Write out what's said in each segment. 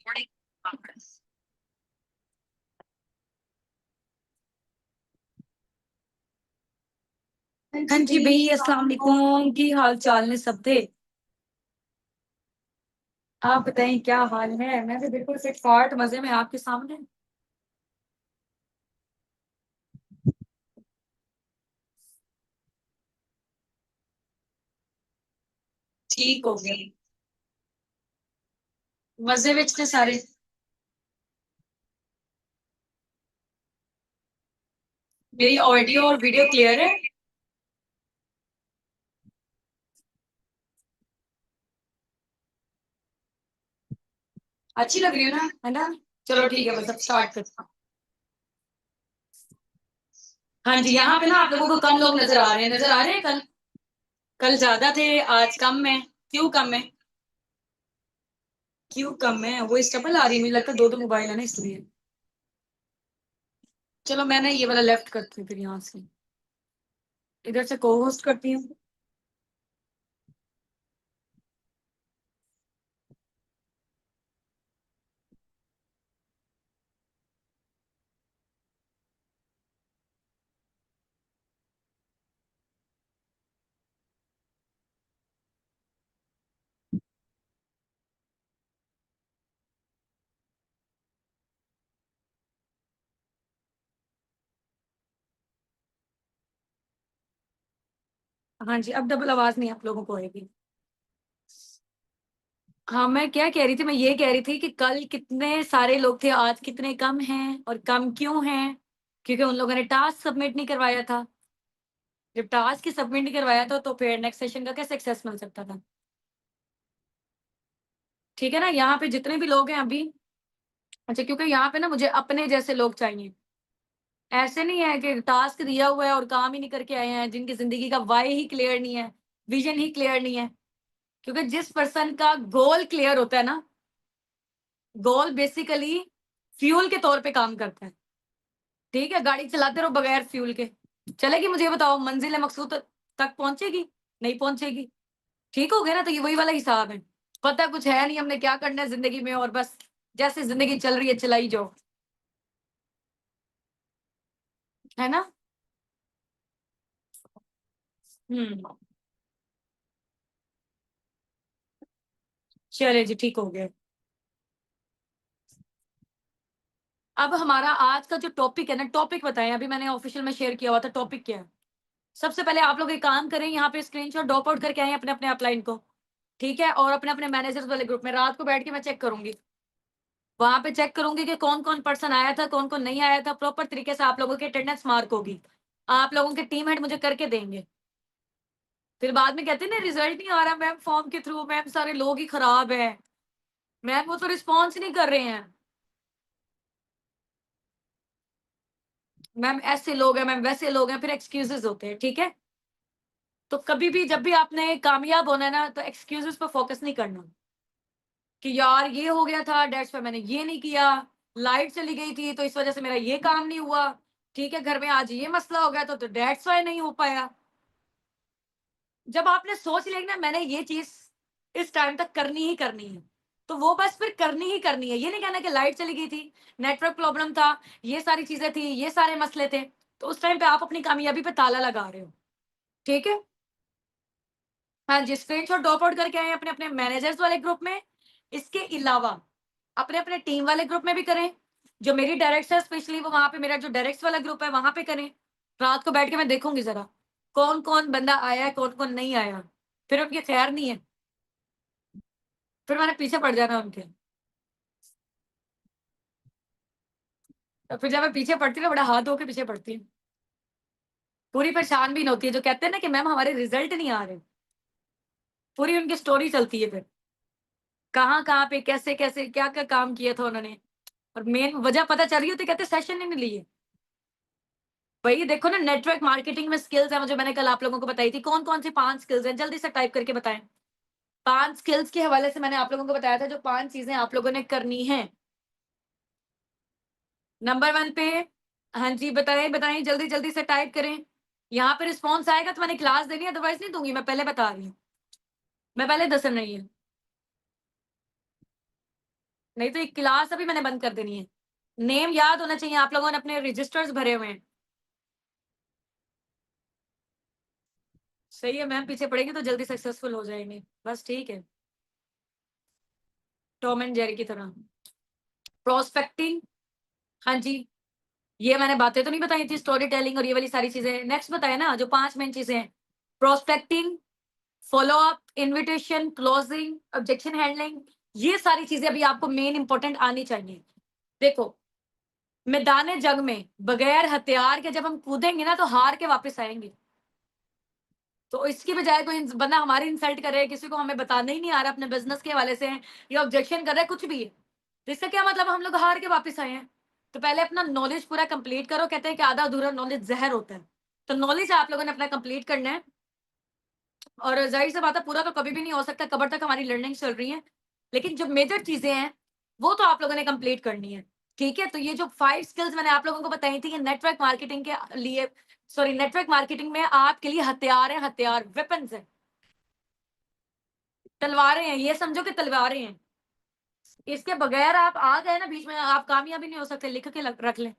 हाँ जी भाई, अस्सलाम वालेकुम। की हाल चाल ने सब थे? आप बताएं क्या हाल है? मैं भी बिल्कुल फिट फाट मजे में आपके सामने। ठीक हो गया। मजे विच थे सारे। मेरी ऑडियो और वीडियो क्लियर है? अच्छी लग रही है ना, है ना? चलो ठीक है, बस अब स्टार्ट करते हैं। हाँ जी, यहाँ पे ना आप लोगों को कम लोग नजर आ रहे हैं। नजर आ रहे हैं? कल कल ज्यादा थे, आज कम है। क्यों कम है? क्यों कम है? वो स्टेबल आ रही है, मुझे लगता है दो दो मोबाइल है ना, इसलिए। चलो मैं ना ये वाला लेफ्ट करती हूँ, फिर यहाँ से इधर से को होस्ट करती हूँ। हाँ जी, अब डबल आवाज नहीं आप लोगों को आएगी। हाँ, मैं क्या कह रही थी? मैं ये कह रही थी कि कल कितने सारे लोग थे, आज कितने कम हैं, और कम क्यों हैं? क्योंकि उन लोगों ने टास्क सबमिट नहीं करवाया था। जब टास्क ही सबमिट नहीं करवाया था, तो फिर नेक्स्ट सेशन का कैसे एक्सेस मिल सकता था? ठीक है ना? यहाँ पे जितने भी लोग हैं अभी, अच्छा, क्योंकि यहाँ पे ना मुझे अपने जैसे लोग चाहिए। ऐसे नहीं है कि टास्क दिया हुआ है और काम ही नहीं करके आए हैं, जिनकी जिंदगी का वाई ही क्लियर नहीं है, विजन ही क्लियर नहीं है। क्योंकि जिस पर्सन का गोल क्लियर होता है ना, गोल बेसिकली फ्यूल के तौर पे काम करता है। ठीक है, गाड़ी चलाते रहो बगैर फ्यूल के, चलेगी? मुझे ये बताओ, मंजिल मकसूद तक पहुंचेगी? नहीं पहुंचेगी। ठीक हो गया ना? तो ये वही वाला हिसाब है। पता कुछ है नहीं हमने क्या करना है जिंदगी में, और बस जैसे जिंदगी चल रही है चलाई जाओ, है ना? हम्म। चले जी, ठीक हो गया। अब हमारा आज का जो टॉपिक है ना, टॉपिक बताएं। अभी मैंने ऑफिशियल में शेयर किया हुआ था, टॉपिक क्या है? सबसे पहले आप लोग एक काम करें, यहाँ पे स्क्रीनशॉट ड्रॉप आउट करके आए अपने अपने अपलाइन को। ठीक है, और अपने अपने मैनेजर्स वाले ग्रुप में रात को बैठ के मैं चेक करूंगी। वहां पे चेक करूंगी कि कौन कौन पर्सन आया था, कौन कौन नहीं आया था। प्रॉपर तरीके से आप लोगों की अटेंडेंस मार्क होगी। आप लोगों के टीम हेड मुझे करके देंगे। फिर बाद में कहते हैं ना, रिजल्ट नहीं आ रहा मैम फॉर्म के थ्रू, मैम सारे लोग ही खराब है, मैम वो तो रिस्पॉन्स नहीं कर रहे हैं, मैम ऐसे लोग हैं, मैम वैसे लोग हैं, फिर एक्सक्यूजेस होते हैं। ठीक है, तो कभी भी जब भी आपने कामयाब होना है ना, तो एक्सक्यूजेस पर फोकस नहीं करना कि यार ये हो गया था दैट्स व्हाई मैंने ये नहीं किया, लाइट चली गई थी तो इस वजह से मेरा ये काम नहीं हुआ, ठीक है, घर में आज ये मसला हो गया तो दैट्स व्हाई नहीं हो पाया। जब आपने सोच लिया कि ना मैंने ये चीज इस टाइम तक करनी ही करनी है, तो वो बस फिर करनी ही करनी है। ये नहीं कहना कि लाइट चली गई थी, नेटवर्क प्रॉब्लम था, ये सारी चीजें थी, ये सारे मसले थे, तो उस टाइम पे आप अपनी कामयाबी पे ताला लगा रहे हो। ठीक है, हाँ जी, स्क्रीनशॉट ड्रॉप आउट करके आए अपने अपने मैनेजर्स वाले ग्रुप में। इसके अलावा अपने अपने टीम वाले ग्रुप में भी करें। जो मेरी डायरेक्ट्स है स्पेशली, वो वहां पे मेरा जो डायरेक्ट्स वाला ग्रुप है वहां पे करें। रात को बैठ के मैं देखूंगी जरा कौन कौन बंदा आया है, कौन कौन नहीं आया। फिर उनकी खैर नहीं है, फिर मैंने पीछे पड़ जाना उनके। तो फिर जब मैं पीछे पड़ती हूँ ना, बड़ा हाथ धो के पीछे पड़ती हूँ। पूरी परेशान भी नहीं होती है, जो कहते हैं ना कि मैम हमारे रिजल्ट नहीं आ रहे, पूरी उनकी स्टोरी चलती है फिर, कहाँ कहाँ पे कैसे कैसे क्या क्या काम किया था उन्होंने, और मेन वजह पता चल रही होती, कहते सेशन ही नहीं लिए। वही देखो ना, नेटवर्क मार्केटिंग में स्किल्स है, मुझे मैंने कल आप लोगों को बताई थी कौन कौन सी 5 स्किल्स हैं, जल्दी से टाइप करके बताएं। 5 स्किल्स के हवाले से मैंने आप लोगों को बताया था, जो 5 चीजें आप लोगों ने करनी है। नंबर 1 पे, हाँ जी, बताएं बताएं, जल्दी जल्दी से टाइप करें। यहाँ पे रिस्पॉन्स आएगा तो मैंने क्लास देनी है, अदरवाइज नहीं दूंगी, मैं पहले बता रही हूँ। मैं पहले दस रही हूँ। नहीं तो एक क्लास अभी मैंने बंद कर देनी है। नेम याद होना चाहिए, आप लोगों ने अपने रजिस्टर्स भरे हुए हैं। सही है मैम, पीछे पड़ेंगे तो जल्दी सक्सेसफुल हो जाएंगे, बस ठीक है, टॉम एंड जेरी की तरह। प्रोस्पेक्टिंग, हाँ जी, ये मैंने बातें तो नहीं बताई थी, स्टोरी टेलिंग और ये वाली सारी चीजें नेक्स्ट बताया ना, जो 5 मेन चीजें हैं। Prospecting, follow up, invitation, closing, objection handling, ये सारी चीजें अभी आपको मेन इंपॉर्टेंट आनी चाहिए। देखो, मैदान जंग में बगैर हथियार के जब हम कूदेंगे ना तो हार के वापस आएंगे। तो इसकी बजाय कोई बंदा हमारी इंसल्ट करे, किसी को हमें बताना ही नहीं आ रहा अपने बिजनेस के हवाले से, या ऑब्जेक्शन कर रहा है कुछ भी है, तो इसका क्या मतलब, हम लोग हार के वापस आए हैं। तो पहले अपना नॉलेज पूरा कंप्लीट करो, कहते हैं कि आधा अधूरा नॉलेज जहर होता है। तो नॉलेज आप लोगों ने अपना कंप्लीट करना है, और जाहिर सी बात है पूरा तो कभी भी नहीं हो सकता, कबर तक हमारी लर्निंग चल रही है, लेकिन जो मेजर चीजें हैं वो तो आप लोगों ने कंप्लीट करनी है। ठीक है, तो ये जो 5 स्किल्स मैंने आप लोगों को बताई थी, ये नेटवर्क मार्केटिंग के लिए, सॉरी, नेटवर्क मार्केटिंग में आपके लिए हथियार है, हथियार, वेपन्स है, तलवारें हैं, ये समझो कि तलवारें हैं। इसके बगैर आप आ गए ना बीच में, आप कामयाबी नहीं हो सकते, लिख के रख लें।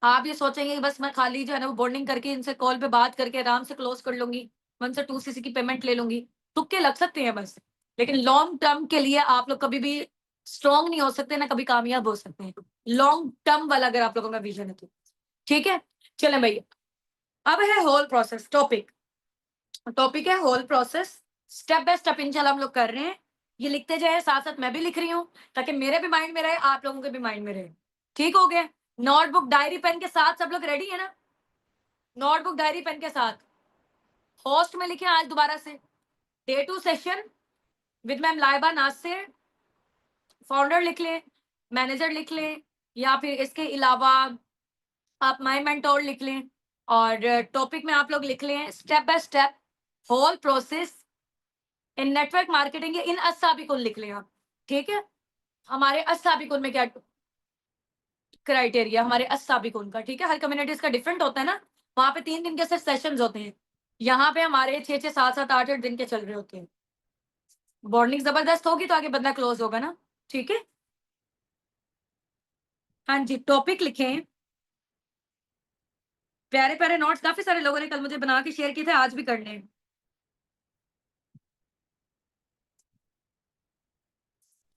आप ये सोचेंगे कि बस मैं खाली जो है ना वो बॉन्डिंग करके इनसे कॉल पे बात करके आराम से क्लोज कर लूंगी, 1 से 2 सीसी की पेमेंट ले लूंगी, तुक्के लग सकते हैं बस, लेकिन लॉन्ग टर्म के लिए आप लोग कभी भी स्ट्रांग नहीं हो सकते ना कभी कामयाब हो सकते हैं, लॉन्ग टर्म वाला अगर आप लोगों का विजन है तो। ठीक है, चलें भाई, अब है होल प्रोसेस टॉपिक। टॉपिक है whole process, step by step इंशाल्लाह हम लोग कर रहे हैं। ये लिखते जाए, साथ साथ मैं भी लिख रही हूँ, ताकि मेरे भी माइंड में रहे, आप लोगों के भी माइंड में रहे। ठीक हो गया, नोटबुक डायरी पेन के साथ सब लोग रेडी है ना? नोटबुक डायरी पेन के साथ होस्ट में लिखे आज दोबारा से, day 2 session with ma'am Laiba Nasir, founder लिख लें, मैनेजर लिख लें, या फिर इसके अलावा आप माय मेंटोर लिख लें, और टॉपिक में आप लोग लिख लें step by step whole process in network marketing, इन अस्साबिकुन लिख लें आप। ठीक है, हमारे अस्साबिकुन में क्या क्राइटेरिया, हमारे अस्साबिकुन का, ठीक है, हर कम्युनिटीज का डिफरेंट होता है ना, वहां पे 3 दिन के सिर्फ सेशंस होते हैं, यहाँ पे हमारे 6 6 7 7 8 8 दिन के चल रहे होते हैं। बॉन्डिंग जबरदस्त होगी तो आगे बंदा क्लोज होगा ना। ठीक है, हाँ जी, टॉपिक लिखें, प्यारे प्यारे नोट्स काफी सारे लोगों ने कल मुझे बना के शेयर किए थे, आज भी करने हैं।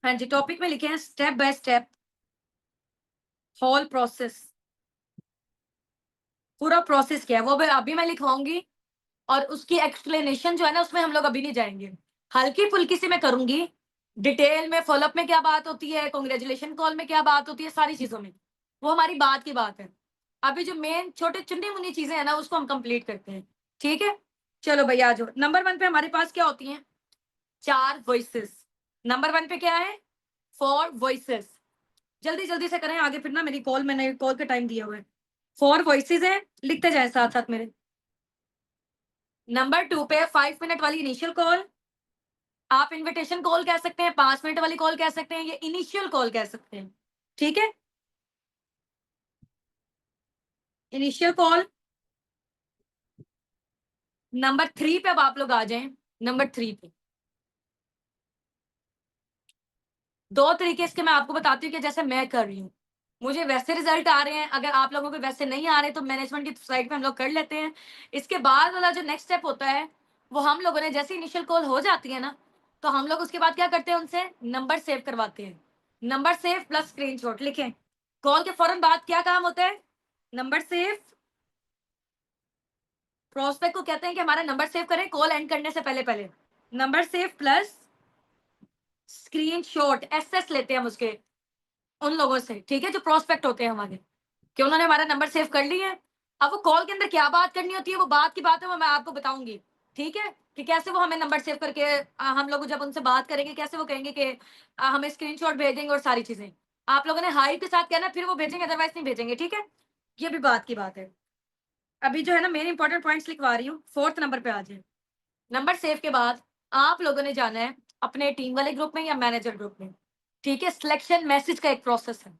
हाँ जी, टॉपिक में लिखे हैं step by step whole process, पूरा प्रोसेस क्या है वो भी अभी मैं लिखवाऊंगी, और उसकी एक्सप्लेनेशन जो है ना उसमें हम लोग अभी नहीं जाएंगे, हल्की फुल्की से मैं करूंगी, डिटेल में फॉलोअप में क्या बात होती है, कांग्रेचुलेशन कॉल में क्या बात होती है, सारी चीजों में वो हमारी बात की बात है। अभी जो मेन छोटे चुन्नी मुन्नी चीजें हैं ना उसको हम कंप्लीट करते हैं। ठीक है, चलो भैया आ जाओ। नंबर 1 पे हमारे पास क्या होती हैं? 4 वॉइसेस। नंबर 1 पे क्या है? 4 वॉइसेस। जल्दी जल्दी से करें आगे, फिर ना मेरी कॉल, मैंने कॉल का टाइम दिया हुआ है। 4 वॉइसेस है, लिखते जाए साथ साथ मेरे। नंबर 2 पे 5 मिनट वाली इनिशियल कॉल, आप इनविटेशन कॉल कह सकते हैं, 5 मिनट वाली कॉल कह सकते हैं, ये इनिशियल कॉल कह सकते हैं। ठीक है, इनिशियल कॉल। नंबर 3 पे अब आप लोग आ जाएं, नंबर 3 पे 2 तरीके इसके मैं आपको बताती हूँ कि जैसे मैं कर रही हूँ, मुझे वैसे रिजल्ट आ रहे हैं, अगर आप लोगों को वैसे नहीं आ रहे तो मैनेजमेंट की साइड पे हम लोग कर लेते हैं। इसके बाद वाला जो नेक्स्ट स्टेप होता है, वो हम लोगों ने जैसे इनिशियल कॉल हो जाती है ना, तो हम लोग उसके बाद क्या करते हैं, उनसे नंबर सेव करवाते हैं। नंबर सेव प्लस स्क्रीनशॉट लिखें, कॉल के फौरन बाद क्या काम होता है? नंबर सेव, प्रोस्पेक्ट को कहते हैं कि हमारा नंबर सेव करें कॉल एंड करने से पहले पहले, number save plus screenshot, SS लेते हैं हम उसके, उन लोगों से, ठीक है, जो प्रोस्पेक्ट होते हैं हमारे, कि उन्होंने हमारा नंबर सेव कर लिया है। अब वो कॉल के अंदर क्या बात करनी होती है, वो बात की बात है, वो मैं आपको बताऊंगी। ठीक है, कि कैसे वो हमें नंबर सेव करके हम लोग जब उनसे बात करेंगे कैसे वो कहेंगे कि हमें स्क्रीनशॉट भेजेंगे और सारी चीजें आप लोगों ने हाई के साथ कहना, फिर वो भेजेंगे, अदरवाइज नहीं भेजेंगे। ठीक है, ये भी बात की बात है। अभी जो है ना मेन इंपॉर्टेंट पॉइंट्स लिखवा रही हूँ, 4th नंबर पे आ जाए। नंबर सेव के बाद आप लोगों ने जाना है अपने टीम वाले ग्रुप में या मैनेजर ग्रुप में। ठीक है, सिलेक्शन मैसेज का एक प्रोसेस है,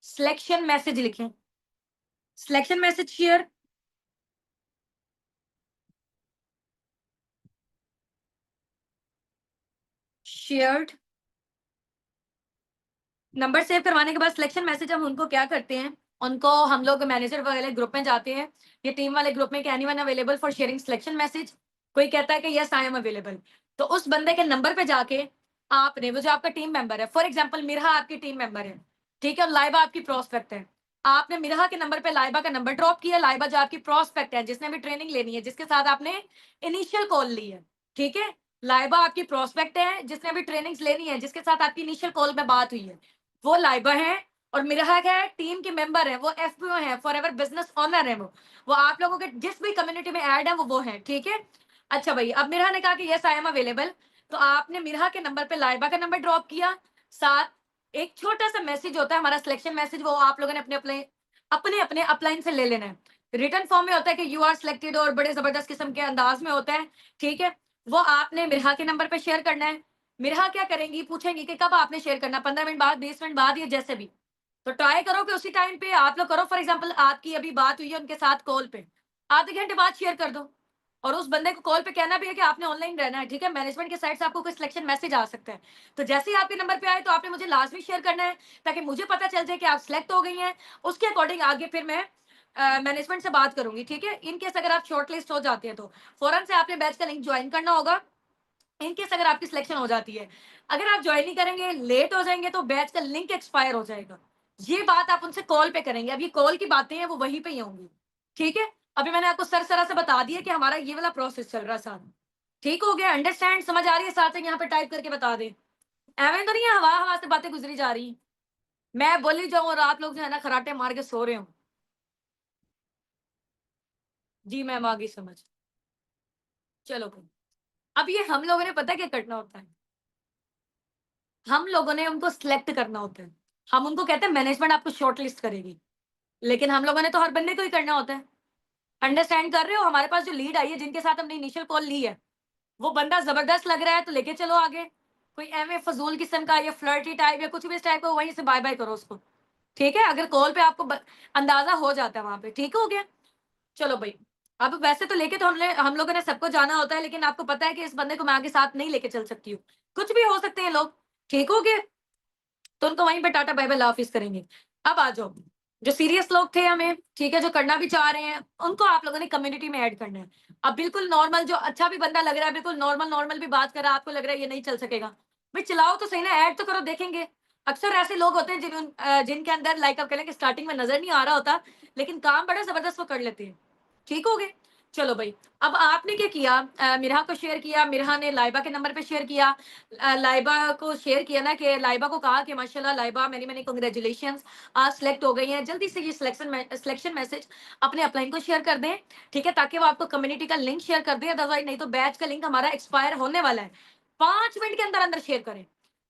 सिलेक्शन मैसेज लिखें, selection message share, shared number save करवाने के बाद सिलेक्शन मैसेज हम उनको क्या करते हैं, उनको हम लोग मैनेजर वाले ग्रुप में जाते हैं, ये टीम वाले ग्रुप में कि anyone available for sharing selection message, कोई कहता है कि यस आई एम अवेलेबल, तो उस बंदे के नंबर पे जाके आपने, वो जो आपका टीम मेंबर है, फॉर एग्जांपल मिरहा आपकी टीम मेंबर है, ठीक है, और लाइबा आपकी प्रोस्पेक्ट है, आपने मिरहा के नंबर पे लाइबा का नंबर ड्रॉप किया, लाइबा जो आपकी प्रोस्पेक्ट है, जिसने भी ट्रेनिंग लेनी है, जिसके साथ आपने इनिशियल कॉल ली है, ठीक है, लाइबा आपकी प्रोस्पेक्ट है, जिसने भी ट्रेनिंग्स लेनी है, जिसके साथ आपकी इनिशियल कॉल में बात हुई है, वो लाइबा है, और मिराहक है, टीम के मेंबर है, वो एफपीओ है, फॉरएवर बिजनेस ओनर है, वो आप लोगों के जिस भी कम्युनिटी में ऐड है वो है, ठीक है। अच्छा भाई, अब मिराह ने कहा कि यस आई एम अवेलेबल, तो आपने मिराह के नंबर पे लाइबा का नंबर ड्रॉप किया, साथ एक छोटा सा मैसेज होता है हमारा सिलेक्शन मैसेज, वो आप लोगों ने अपने अपने अपलाइन से ले लेना है, रिटर्न फॉर्म में होता है कि यू आर सिलेक्टेड, और बड़े जबरदस्त किस्म के अंदाज में होता है, ठीक है, वो आपने मिराह के नंबर पे शेयर करना है। मिराह क्या करेंगी, पूछेंगी कि कब आपने शेयर करना, 15 मिनट बाद, 20 मिनट बाद, या जैसे भी, तो ट्राई करो कि उसी टाइम पे आप लोग करो। फॉर एग्जांपल आपकी अभी बात हुई है उनके साथ कॉल पे, आधे घंटे बाद शेयर कर दो, और उस बंदे को कॉल पे कहना भी है कि आपने ऑनलाइन रहना है, ठीक है, मैनेजमेंट की साइड से आपको कोई सिलेक्शन मैसेज आ सकता है, तो जैसे ही आपके नंबर पे आए तो आपने मुझे लाजमी शेयर करना है, ताकि मुझे पता चल जाए कि आप सिलेक्ट हो गई हैं, उसके अकॉर्डिंग आगे फिर मैं मैनेजमेंट से बात करूंगी, ठीक है। इन केस अगर आप शॉर्ट लिस्ट हो जाती है तो फौरन से आपने बैच का लिंक ज्वाइन करना होगा, इन केस अगर आपकी सिलेक्शन हो जाती है, अगर आप ज्वाइन नहीं करेंगे, लेट हो जाएंगे, तो बैच का लिंक एक्सपायर हो जाएगा, ये बात आप उनसे कॉल पे करेंगे, अब ये कॉल की बातें हैं वो वहीं पे ही होंगी, ठीक है। अभी मैंने आपको सरसरा से बता दिया कि हमारा ये वाला प्रोसेस चल रहा है साथ, ठीक हो गया, अंडरस्टैंड, समझ आ रही है, साथ से यहाँ पे टाइप करके बता दे, एवं तो नहीं है हवा हवा से बातें गुजरी जा रही, मैं बोली जाऊं और आप लोग जो है ना खराटे मार के सो रहे हो। जी मैम आ गई समझ। चलो भाई, अब ये हम लोगों ने पता क्या करना होता है, हम लोगों ने उनको सिलेक्ट करना होता है, हम उनको कहते हैं मैनेजमेंट आपको शॉर्ट लिस्ट करेगी, लेकिन हम लोगों ने तो हर बंदे को ही करना होता है, अंडरस्टैंड कर रहे हो, हमारे पास जो लीड आई है, जिनके साथ हमने इनिशियल कॉल ली है, वो बंदा जबरदस्त लग रहा है तो लेके चलो आगे, कोई एवे फजूल किस्म का या फ्लर्टी टाइप या कुछ भी इस टाइप का, वहीं से बाय बाय करो उसको, ठीक है, अगर कॉल पे आपको अंदाजा हो जाता है वहां पे, ठीक हो गया। चलो भाई, अब वैसे तो लेके तो हम लोगों ने सबको जाना होता है, लेकिन आपको पता है कि इस बंदे को मैं आगे साथ नहीं लेके चल सकती हूँ, कुछ भी हो सकते हैं लोग, ठीक हो गया, तो उनको वहीं पे टाटा बाय बाय ऑफिस करेंगे। अब आ जाओ, जो सीरियस लोग थे हमें, ठीक है, जो करना भी चाह रहे हैं, उनको आप लोगों ने कम्युनिटी में ऐड करना है। अब बिल्कुल नॉर्मल, जो अच्छा भी बंदा लग रहा है, बिल्कुल नॉर्मल नॉर्मल भी बात कर रहा है, आपको लग रहा है ये नहीं चल सकेगा, भाई चलाओ तो सही ना, ऐड तो करो, देखेंगे। अक्सर ऐसे लोग होते हैं जिनके अंदर लाइक आप कह लें कि स्टार्टिंग में नजर नहीं आ रहा होता, लेकिन काम बड़ा जबरदस्त वो कर लेते हैं, ठीक हो गए। चलो भाई, अब आपने क्या किया, मिरहा को शेयर किया, मिरहा ने लाइबा के नंबर पे शेयर किया, लाइबा को शेयर किया ना, कि लाइबा को कहा कि माशाल्लाह लाइबा, मेनी मेनी कांग्रेचुलेशंस, आज सिलेक्ट हो गई हैं, जल्दी से ये सिलेक्शन मैसेज अपने अपलाइन को शेयर कर दें, ठीक है, ताकि वो आपको कम्युनिटी का लिंक शेयर कर दें, अदरवाइज नहीं तो बैच का लिंक हमारा एक्सपायर होने वाला है, 5 मिनट के अंदर अंदर शेयर करें,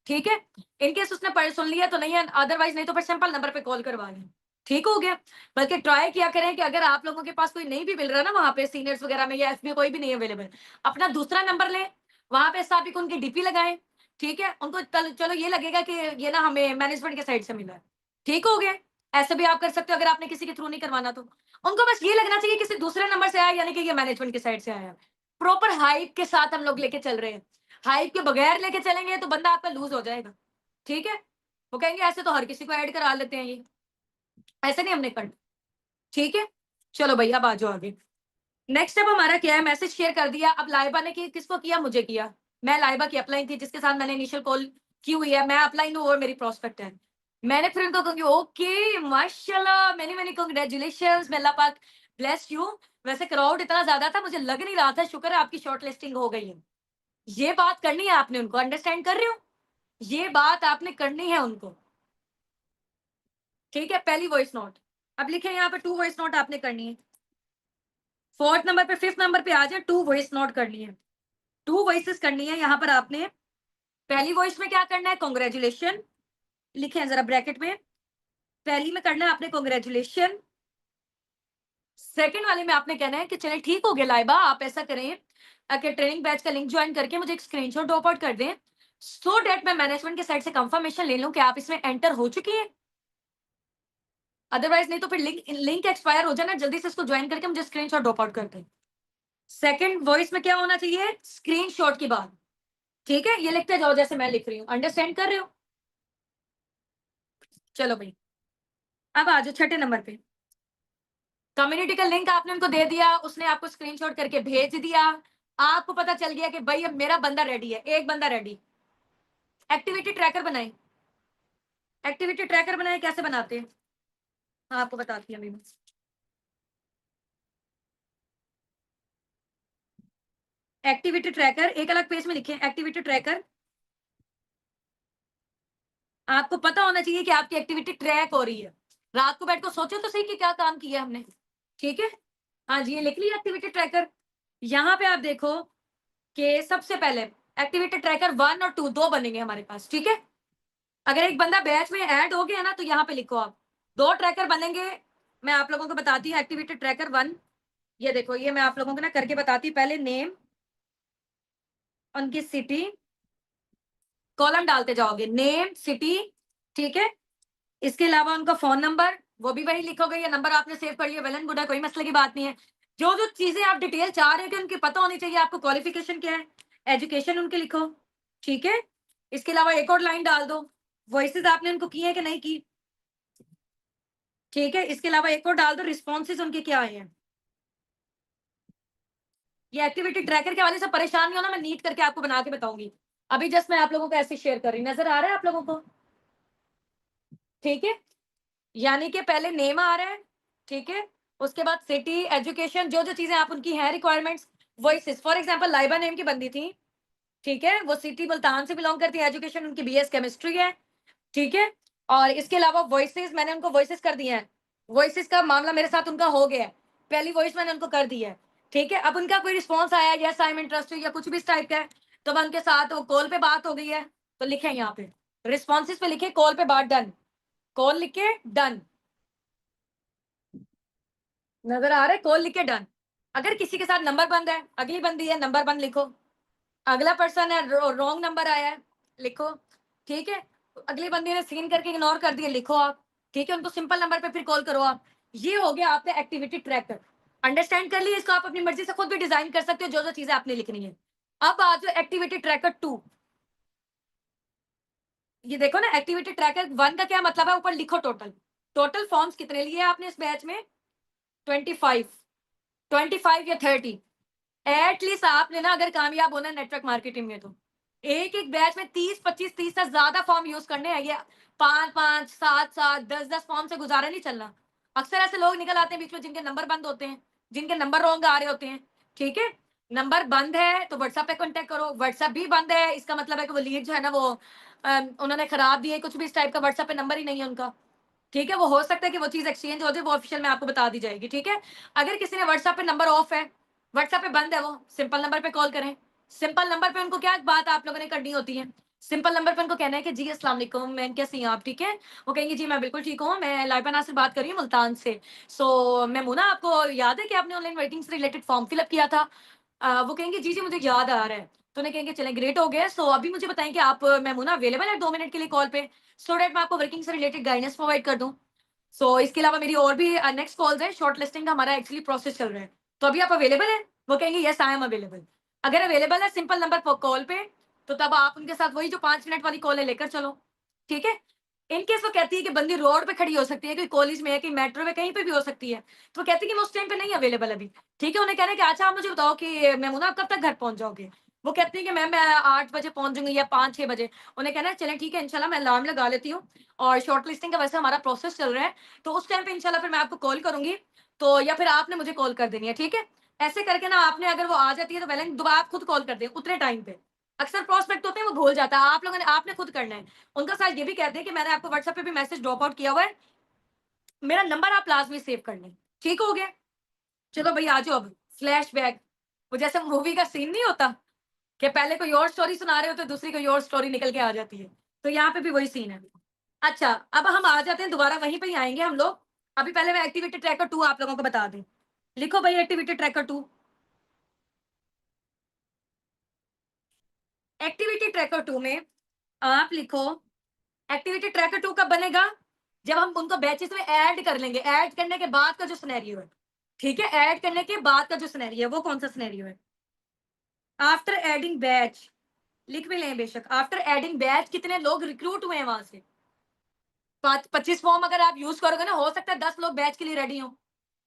ठीक है। इनकेस उसने पढ़ सुन लिया तो नहीं है, अदरवाइज नहीं तो फिर सिंपल नंबर पे कॉल करवा लें, ठीक हो गया। बल्कि ट्राई किया करें कि अगर आप लोगों के पास कोई नहीं भी मिल रहा ना वहां पे सीनियर्स वगैरह में, या एफबी कोई भी नहीं अवेलेबल, अपना दूसरा नंबर लें, वहां पे साबिक उनकी डीपी लगाएं, ठीक है, उनको चलो ये लगेगा कि ये ना हमें मैनेजमेंट के साइड से मिला है, ठीक हो गया। ऐसे भी आप कर सकते हो अगर आपने किसी के थ्रू नहीं करवाना तो, उनको बस ये लगना चाहिए किसी दूसरे नंबर से आया, यानी कि ये मैनेजमेंट की साइड से आया। प्रॉपर हाइप के साथ हम लोग लेके चल रहे हैं, हाइप के बगैर लेके चलेंगे तो बंदा आपका लूज हो जाएगा, ठीक है। वो कहेंगे ऐसे तो हर किसी को ऐड करा लेते हैं ये, ऐसे नहीं हमने करना, ठीक है। चलो भैया अब आ जाओ आगे। नेक्स्ट स्टेप हमारा क्या है, मैसेज शेयर कर दिया, अब लाइबा ने किसको किया, मुझे किया, मैं लाइबा की अपलाइन थी, जिसके साथ मैंने इनिशियल कॉल की हुई है, मैं अपलाइन हूँ और मेरी प्रोस्पेक्ट है, मैंने फिर उनको कहूंगी ओके माशाल्लाह, मेनी मेनी कांग्रेचुलेशंस, may अल्लाह पाक ब्लेस यू। वैसे क्राउड इतना ज्यादा था, मुझे लग नहीं रहा था, शुक्र है आपकी शॉर्ट लिस्टिंग हो गई है, ये बात करनी है आपने उनको, अंडरस्टैंड कर रहे हो, ये बात आपने करनी है उनको, ठीक है। पहली वॉइस नोट, अब लिखे यहाँ पे 2 वॉइस नोट आपने करनी है, 4th नंबर पे 5th नंबर पे आ जाए, 2 वॉइस नोट करनी है, 2 वॉइसेस करनी है। यहाँ पर आपने पहली वॉइस में क्या करना है, कॉन्ग्रेचुलेशन, लिखे हैं जरा ब्रैकेट में, पहली में करना है आपने कॉन्ग्रेचुलेशन, सेकंड वाले में आपने कहना है कि चले ठीक हो गया लाइबा, आप ऐसा करें कि ट्रेनिंग बैच का लिंक ज्वाइन करके मुझे एक स्क्रीनशॉट ड्रॉप आउट कर दें, सो डेट मैं मैनेजमेंट के साइड से कंफर्मेशन ले लूं कि आप इसमें एंटर हो चुकी है, अदरवाइज नहीं तो फिर लिंक एक्सपायर हो जाए ना, जल्दी से इसको ज्वाइन करके मुझे स्क्रीनशॉट ड्रॉप आउट कर दें। सेकंड वॉइस में क्या होना चाहिए, स्क्रीनशॉट की बात, ठीक है, ये लिखते जाओ जैसे मैं लिख रही हूँ, अंडरस्टैंड कर रहे हो। चलो भाई, अब आ जाओ छठे नंबर पे। कम्युनिटी का लिंक आपने उनको दे दिया, उसने आपको स्क्रीनशॉट करके भेज दिया, आपको पता चल गया कि भाई अब मेरा बंदा रेडी है, एक बंदा रेडी। एक्टिविटी ट्रैकर बनाए, एक्टिविटी ट्रैकर बनाए, कैसे बनाते हैं हाँ, आपको बताती हूँ अभी मैं। एक्टिविटी ट्रैकर एक अलग पेज में लिखे, एक्टिविटी ट्रैकर। आपको पता होना चाहिए कि आपकी एक्टिविटी ट्रैक हो रही है। रात को बैठ कर सोचो तो सही कि क्या काम किया हमने। ठीक है, हाँ जी, ये लिख लिया एक्टिविटी ट्रैकर। यहाँ पे आप देखो कि सबसे पहले एक्टिविटी ट्रैकर 1 और 2 दो बनेंगे हमारे पास। ठीक है, अगर एक बंदा बैच में ऐड हो गया ना तो यहाँ पे लिखो आप, दो ट्रैकर बनेंगे। मैं आप लोगों को बताती हूँ एक्टिविटी ट्रैकर 1। ये देखो, ये मैं आप लोगों को ना करके बताती हूँ। पहले नेम, उनकी सिटी, कॉलम डालते जाओगे, नेम सिटी। ठीक है, इसके अलावा उनका फोन नंबर, वो भी वही लिखोगे, ये नंबर आपने सेव कर लिया, वेल एंड गुड है, कोई मसले की बात नहीं है। जो जो चीजें आप डिटेल चाह रहे हो कि उनकी पता होनी चाहिए आपको, क्वालिफिकेशन क्या है, एजुकेशन उनके लिखो। ठीक है, इसके अलावा एक और लाइन डाल दो, वॉइसेस आपने उनको की है कि नहीं की। ठीक है, इसके अलावा एक और डाल दो, रिस्पॉन्सेज उनके क्या आए हैं। ये एक्टिविटी ट्रैकर के हवाले से परेशान नहीं होना, मैं नीट करके आपको बना के बताऊंगी। अभी जस्ट मैं आप लोगों को ऐसे शेयर कर रही, नजर आ रहा है आप लोगों को। ठीक है, यानी कि पहले नेम आ रहा है। ठीक है, उसके बाद सिटी, एजुकेशन, जो जो चीजें आप उनकी हैं requirements. Voices, for example Laiba name की बंदी थी। ठीक है, वो सिटी मुल्तान से बिलोंग करती है, एजुकेशन उनकी बीएस केमिस्ट्री है। ठीक है, और इसके अलावा वॉइसेस, मैंने उनको वॉइसेस कर दिए हैं। वॉइसेस का मामला मेरे साथ उनका हो गया है, पहली वॉइस मैंने उनको कर दी है। ठीक है, अब उनका कोई रिस्पॉन्स आया, यस आई एम इंटरेस्टेड या कुछ भी इस टाइप का है, तो मैं उनके साथ, वो कॉल पे बात हो गई है तो लिखे यहाँ पे रिस्पॉन्सेज पे लिखे कॉल पे बात डन, कॉल लिख के डन। नजर आ रहा है, कॉल लिख के डन। अगर किसी के साथ नंबर बंद है, अगली बंदी है नंबर बंद लिखो, अगला पर्सन है रॉन्ग नंबर आया है लिखो। ठीक है, अगली बंदी ने सीन करके इग्नोर कर दिया लिखो आप। ठीक है, उनको सिंपल नंबर पे फिर कॉल करो आप। ये हो गया आपका एक्टिविटी ट्रैकर। अंडरस्टैंड कर लिया, इसको आप अपनी मर्जी से खुद भी डिजाइन कर सकते हो, जो जो चीजें आपने लिखनी है। अब आ जाओ एक्टिविटी ट्रैकर 2। ये देखो ना, एक्टिविटी ट्रैकर 1 का क्या मतलब है, ऊपर लिखो टोटल, टोटल फॉर्म्स कितने लिए आपने इस बैच में, 25, 25 या 30। एटलीस्ट आपने ना अगर कामयाब होना है नेटवर्क मार्केटिंग में, तो एक एक बैच में 30-25, 30 से ज्यादा फॉर्म यूज करने हैं। ये 5-5, 7-7, 10-10 फॉर्म से गुजारा नहीं चलना। अक्सर ऐसे लोग निकल आते हैं बीच में जिनके नंबर बंद होते हैं, जिनके नंबर रॉन्ग आ रहे होते हैं। ठीक है, नंबर बंद है तो व्हाट्सएप पे कांटेक्ट करो, व्हाट्सएप भी बंद है इसका मतलब है कि वो लीड जो है ना वो उन्होंने खराब दिए, कुछ भी इस टाइप का, व्हाट्सएप पे नंबर ही नहीं है उनका। ठीक है, वो हो सकता है कि वो चीज एक्सचेंज हो जाए, वो ऑफिशियल में आपको बता दी जाएगी। ठीक है, अगर किसी ने व्हाट्सएप पे नंबर ऑफ है, व्हाट्सएप पे बंद है, वो सिंपल नंबर पे कॉल करें। सिंपल नंबर पे उनको क्या बात आप लोगों ने करनी होती है, सिंपल नंबर पे उनको कहना है कि जी अस्सलाम वालेकुम, मैं कैसी हैं आप। ठीक है, वो कहेंगे जी मैं बिल्कुल ठीक हूँ, मैं लाइबा नासिर बात कर रही हूँ मुल्तान से। सो मैं मुना, आपको याद है कि आपने ऑनलाइन वेटिंग से रिलेटेड फॉर्म फिलअप किया था। वो कहेंगे जी जी मुझे याद आ रहा है। तो उन्हें कहेंगे चलें ग्रेट हो गया। सो अभी मुझे बताएं कि आप मैं मुना अवेलेबल है 2 मिनट के लिए कॉल पे, सो डेट मैं आपको वर्किंग से रिलेटेड गाइडेंस प्रोवाइड कर दूं। सो इसके अलावा मेरी और भी नेक्स्ट कॉल्स है, शॉर्ट लिस्टिंग का हमारा एक्चुअली प्रोसेस चल रहा है, तो अभी आप अवेलेबल है। वो कहेंगे यस आई एम अवेलेबल। अगर अवेलेबल है सिंपल नंबर पर कॉल पे, तो तब आप उनके साथ वही जो 5 मिनट वाली कॉल है लेकर चलो। ठीक है, इनकेस वो कहती है कि बंदी रोड पे खड़ी हो सकती है, कोई कॉलेज में है, कहीं मेट्रो में, कहीं पे भी हो सकती है, तो वो कहती है कि मैं उस टाइम पे नहीं अवेलेबल अभी। ठीक है, उन्हें कहना है कि अच्छा आप मुझे बताओ कि मैमूना आप कब तक घर पहुंच जाओगे। वो कहती है कि मैम मैं 8 बजे पहुंच जाऊंगी या 5-6 बजे। उन्हें कहना है चलें ठीक है, इंशाल्लाह मैं अलार्म लगा लेती हूँ, और शॉर्ट लिस्टिंग का वैसे हमारा प्रोसेस चल रहा है, तो उस टाइम पे इंशाल्लाह फिर मैं आपको कॉल करूंगी, तो या फिर आपने मुझे कॉल कर देनी है। ठीक है, ऐसे करके ना आपने, अगर वो आ जाती है तो पहले दोबारा आप खुद कॉल कर दें उतने टाइम पे। अक्सर प्रोस्पेक्ट होते हैं वो भूल जाता है, आप लोगों ने, आपने खुद करना है। उनका साथ ये भी कहते हैं कि मैंने आपको व्हाट्सएप पे भी मैसेज ड्रॉप आउट किया हुआ है, मेरा नंबर आप लाजमी सेव कर लें। ठीक हो गया, चलो भाई आ जाओ अब। फ्लैशबैक, वो जैसे मूवी का सीन नहीं होता कि पहले कोई और स्टोरी सुना रहे हो तो दूसरी कोई और स्टोरी निकल के आ जाती है, तो यहाँ पे भी वही सीन है। अच्छा, अब हम आ जाते हैं दोबारा वहीं पे ही आएंगे हम लोग। अभी पहले मैं एक्टिविटी ट्रैकर 2 आप लोगों को बता दूं। लिखो भाई एक्टिविटी ट्रैकर 2। एक्टिविटी ट्रैकर 2 में आप लिखो, एक्टिविटी ट्रैकर 2 कब बनेगा, जब हम उनको बैचेस में ऐड कर लेंगे, ऐड करने के बाद का जो सिनेरियो है। ठीक है, ऐड करने के बाद का जो सिनेरियो है वो कौन सा सिनेरियो है, आफ्टर एडिंग बैच। लिख भी लें बेशक, आफ्टर एडिंग बैच कितने लोग रिक्रूट हुए हैं वहां से। 25 फॉर्म अगर आप यूज करोगे ना, हो सकता है 10 लोग बैच के लिए रेडी हों,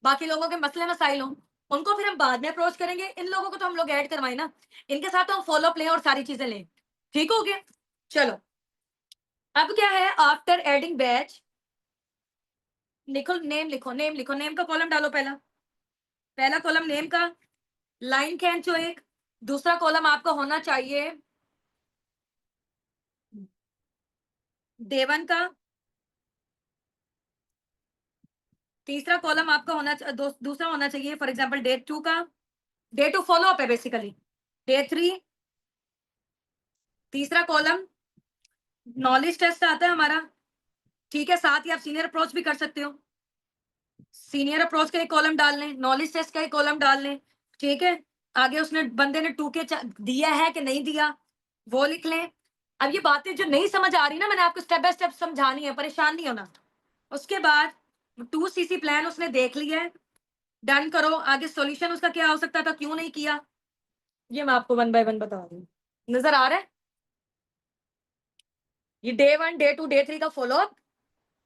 बाकी लोगों के मसले मसाइल हों, उनको फिर हम बाद में अप्रोच करेंगे। इन लोगों को तो हम लोग ऐड करवाएं ना, इनके साथ तो हम फॉलोअप लें और सारी चीजें लें। ठीक हो गया? चलो, अब क्या है, आफ्टर एडिंग बैच, लिखो नेम, लिखो नेम, लिखो नेम का कॉलम डालो। पहला कॉलम नेम का, लाइन खींचो एक। दूसरा कॉलम आपका होना चाहिए डे 1 का। तीसरा कॉलम आपका होना दूसरा होना चाहिए फॉर एग्जांपल डे 2 का। डे 2 फॉलो अप है बेसिकली। डे 3 तीसरा कॉलम नॉलेज टेस्ट आता है हमारा, ठीक है। साथ ही आप सीनियर अप्रोच भी कर सकते हो, सीनियर अप्रोच का एक कॉलम डाल लें, नॉलेज टेस्ट का एक कॉलम डाल लें, ठीक है। आगे उसने बंदे ने 2K दिया है कि नहीं दिया, वो लिख लें। अब ये बातें जो नहीं समझ आ रही ना, मैंने आपको स्टेप बाय स्टेप समझानी है, परेशान नहीं होना। उसके बाद 2CC प्लान उसने देख लिया है, डन करो। आगे सॉल्यूशन उसका क्या हो सकता था, क्यों नहीं किया, ये मैं आपको 1 बाय 1 बता रही हूँ। नजर आ रहा है? ये डे 1, डे 2, डे 3 का फॉलोअप।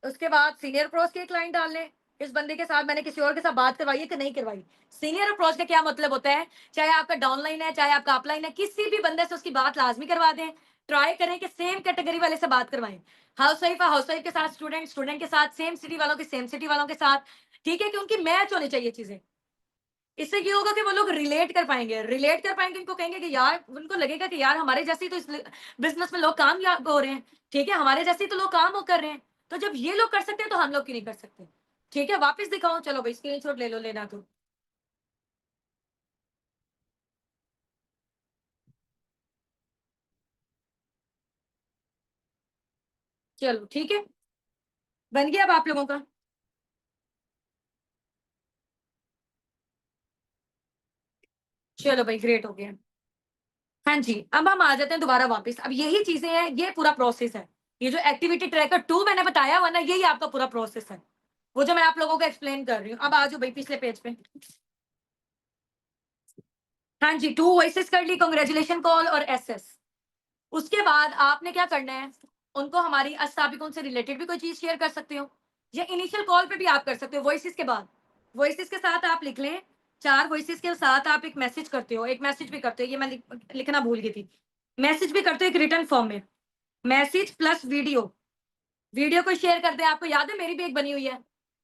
उसके बाद सीनियर अप्रोच के क्लाइंट डालने, इस बंदे के साथ मैंने किसी और के साथ बात करवाई है कि नहीं करवाई। सीनियर अप्रोच का क्या मतलब होता है, चाहे आपका डाउनलाइन है चाहे आपका अपलाइन है, किसी भी बंदे से उसकी बात लाजमी करवा दें। ट्राई करें कि सेम कैटेगरी वाले से बात करवाएं। हाउस वाइफ है, हाउस वाइफ के साथ, स्टूडेंट स्टूडेंट के साथ, सेम सिटी वालों के सेम सिटी वालों के साथ, ठीक है, कि उनकी मैच होनी चाहिए चीजें। इससे ये होगा कि वो लोग रिलेट कर पाएंगे, रिलेट कर पाएंगे, उनको कहेंगे कि यार, उनको लगेगा कि यार हमारे जैसे ही तो इस बिजनेस में लोग कामयाब हो रहे हैं, ठीक है, हमारे जैसे ही तो लोग काम कर रहे हैं, तो जब ये लोग कर सकते हैं तो हम लोग क्यों नहीं कर सकते। ठीक है, वापस दिखाओ, चलो भाई स्क्रीनशॉट ले लो, लेना तो। चलो ठीक है, बन गया अब आप लोगों का। चलो भाई, ग्रेट हो गया। हाँ जी, अब हम आ जाते हैं दोबारा वापस। अब यही चीजें हैं, ये पूरा प्रोसेस है। ये जो एक्टिविटी ट्रैकर 2 मैंने बताया, वरना यही आपका पूरा प्रोसेस है, वो जो मैं आप लोगों को एक्सप्लेन कर रही हूँ। अब आ जाओ भाई पिछले पेज पे। हाँ जी, 2 वॉइसेस कर ली, कांग्रेचुलेशन कॉल और एसएस। उसके बाद आपने क्या करना है, उनको हमारी अस्ताबिकों से रिलेटेड भी कोई चीज शेयर कर सकते हो, या इनिशियल कॉल पे भी आप कर सकते हो। वॉइसेस के बाद, वॉइसेस के साथ आप लिख लें, 4 वॉइसेस के साथ आप एक मैसेज करते हो, एक मैसेज भी करते हो, ये मैं लिखना भूल गई थी। मैसेज भी करते हो एक रिटर्न फॉर्म में, मैसेज प्लस वीडियो। वीडियो को शेयर करते हैं, आपको याद है मेरी भी एक बनी हुई है।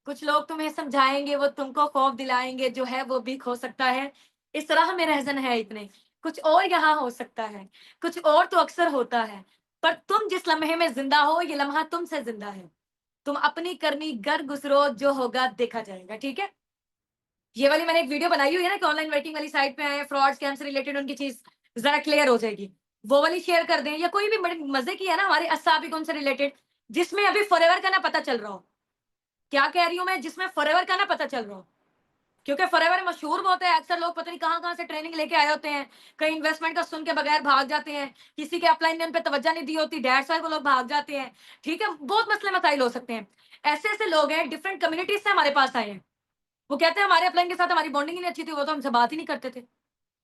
कुछ लोग तुम्हें समझाएंगे, वो तुमको खौफ दिलाएंगे, जो है वो भी खो सकता है, इस तरह में रहजन है इतने, कुछ और यहाँ हो सकता है, कुछ और तो अक्सर होता है, पर तुम जिस लम्हे में जिंदा हो, ये लम्हा तुमसे जिंदा है। तुम अपनी करनी गर गुजरो, जो होगा देखा जाएगा। ठीक है, ये वाली मैंने एक वीडियो बनाई हुई है ना कि ऑनलाइन वर्किंग वाली साइट पे आए, फ्रॉड स्कैम से रिलेटेड उनकी चीज जरा क्लियर हो जाएगी। वो वाली शेयर कर दें, या कोई भी बड़े मजे की है ना हमारे अस्साबिक उनसे रिलेटेड, जिसमें अभी फॉरएवर का ना पता चल रहा हो। क्या कह रही हूं मैं, जिसमें फॉरएवर का ना पता चल रहा हो, क्योंकि फॉरएवर मशहूर बहुत है, अक्सर लोग पता नहीं कहां से ट्रेनिंग लेके आए होते हैं, कहीं इन्वेस्टमेंट का सुन के बगैर भाग जाते हैं, किसी के अपलाइन ने उन पे तवज्जो नहीं दी होती, डेढ़ साल को लोग भाग जाते हैं। ठीक है, बहुत मसले मसाइल हो सकते हैं। ऐसे ऐसे लोग हैं, डिफरेंट कम्युनिटीज से हमारे पास आए हैं। वो कहते हैं हमारे अपलाइन के साथ हमारी बॉन्डिंग ही नहीं अच्छी थी, वो तो हमसे बात ही नहीं करते थे।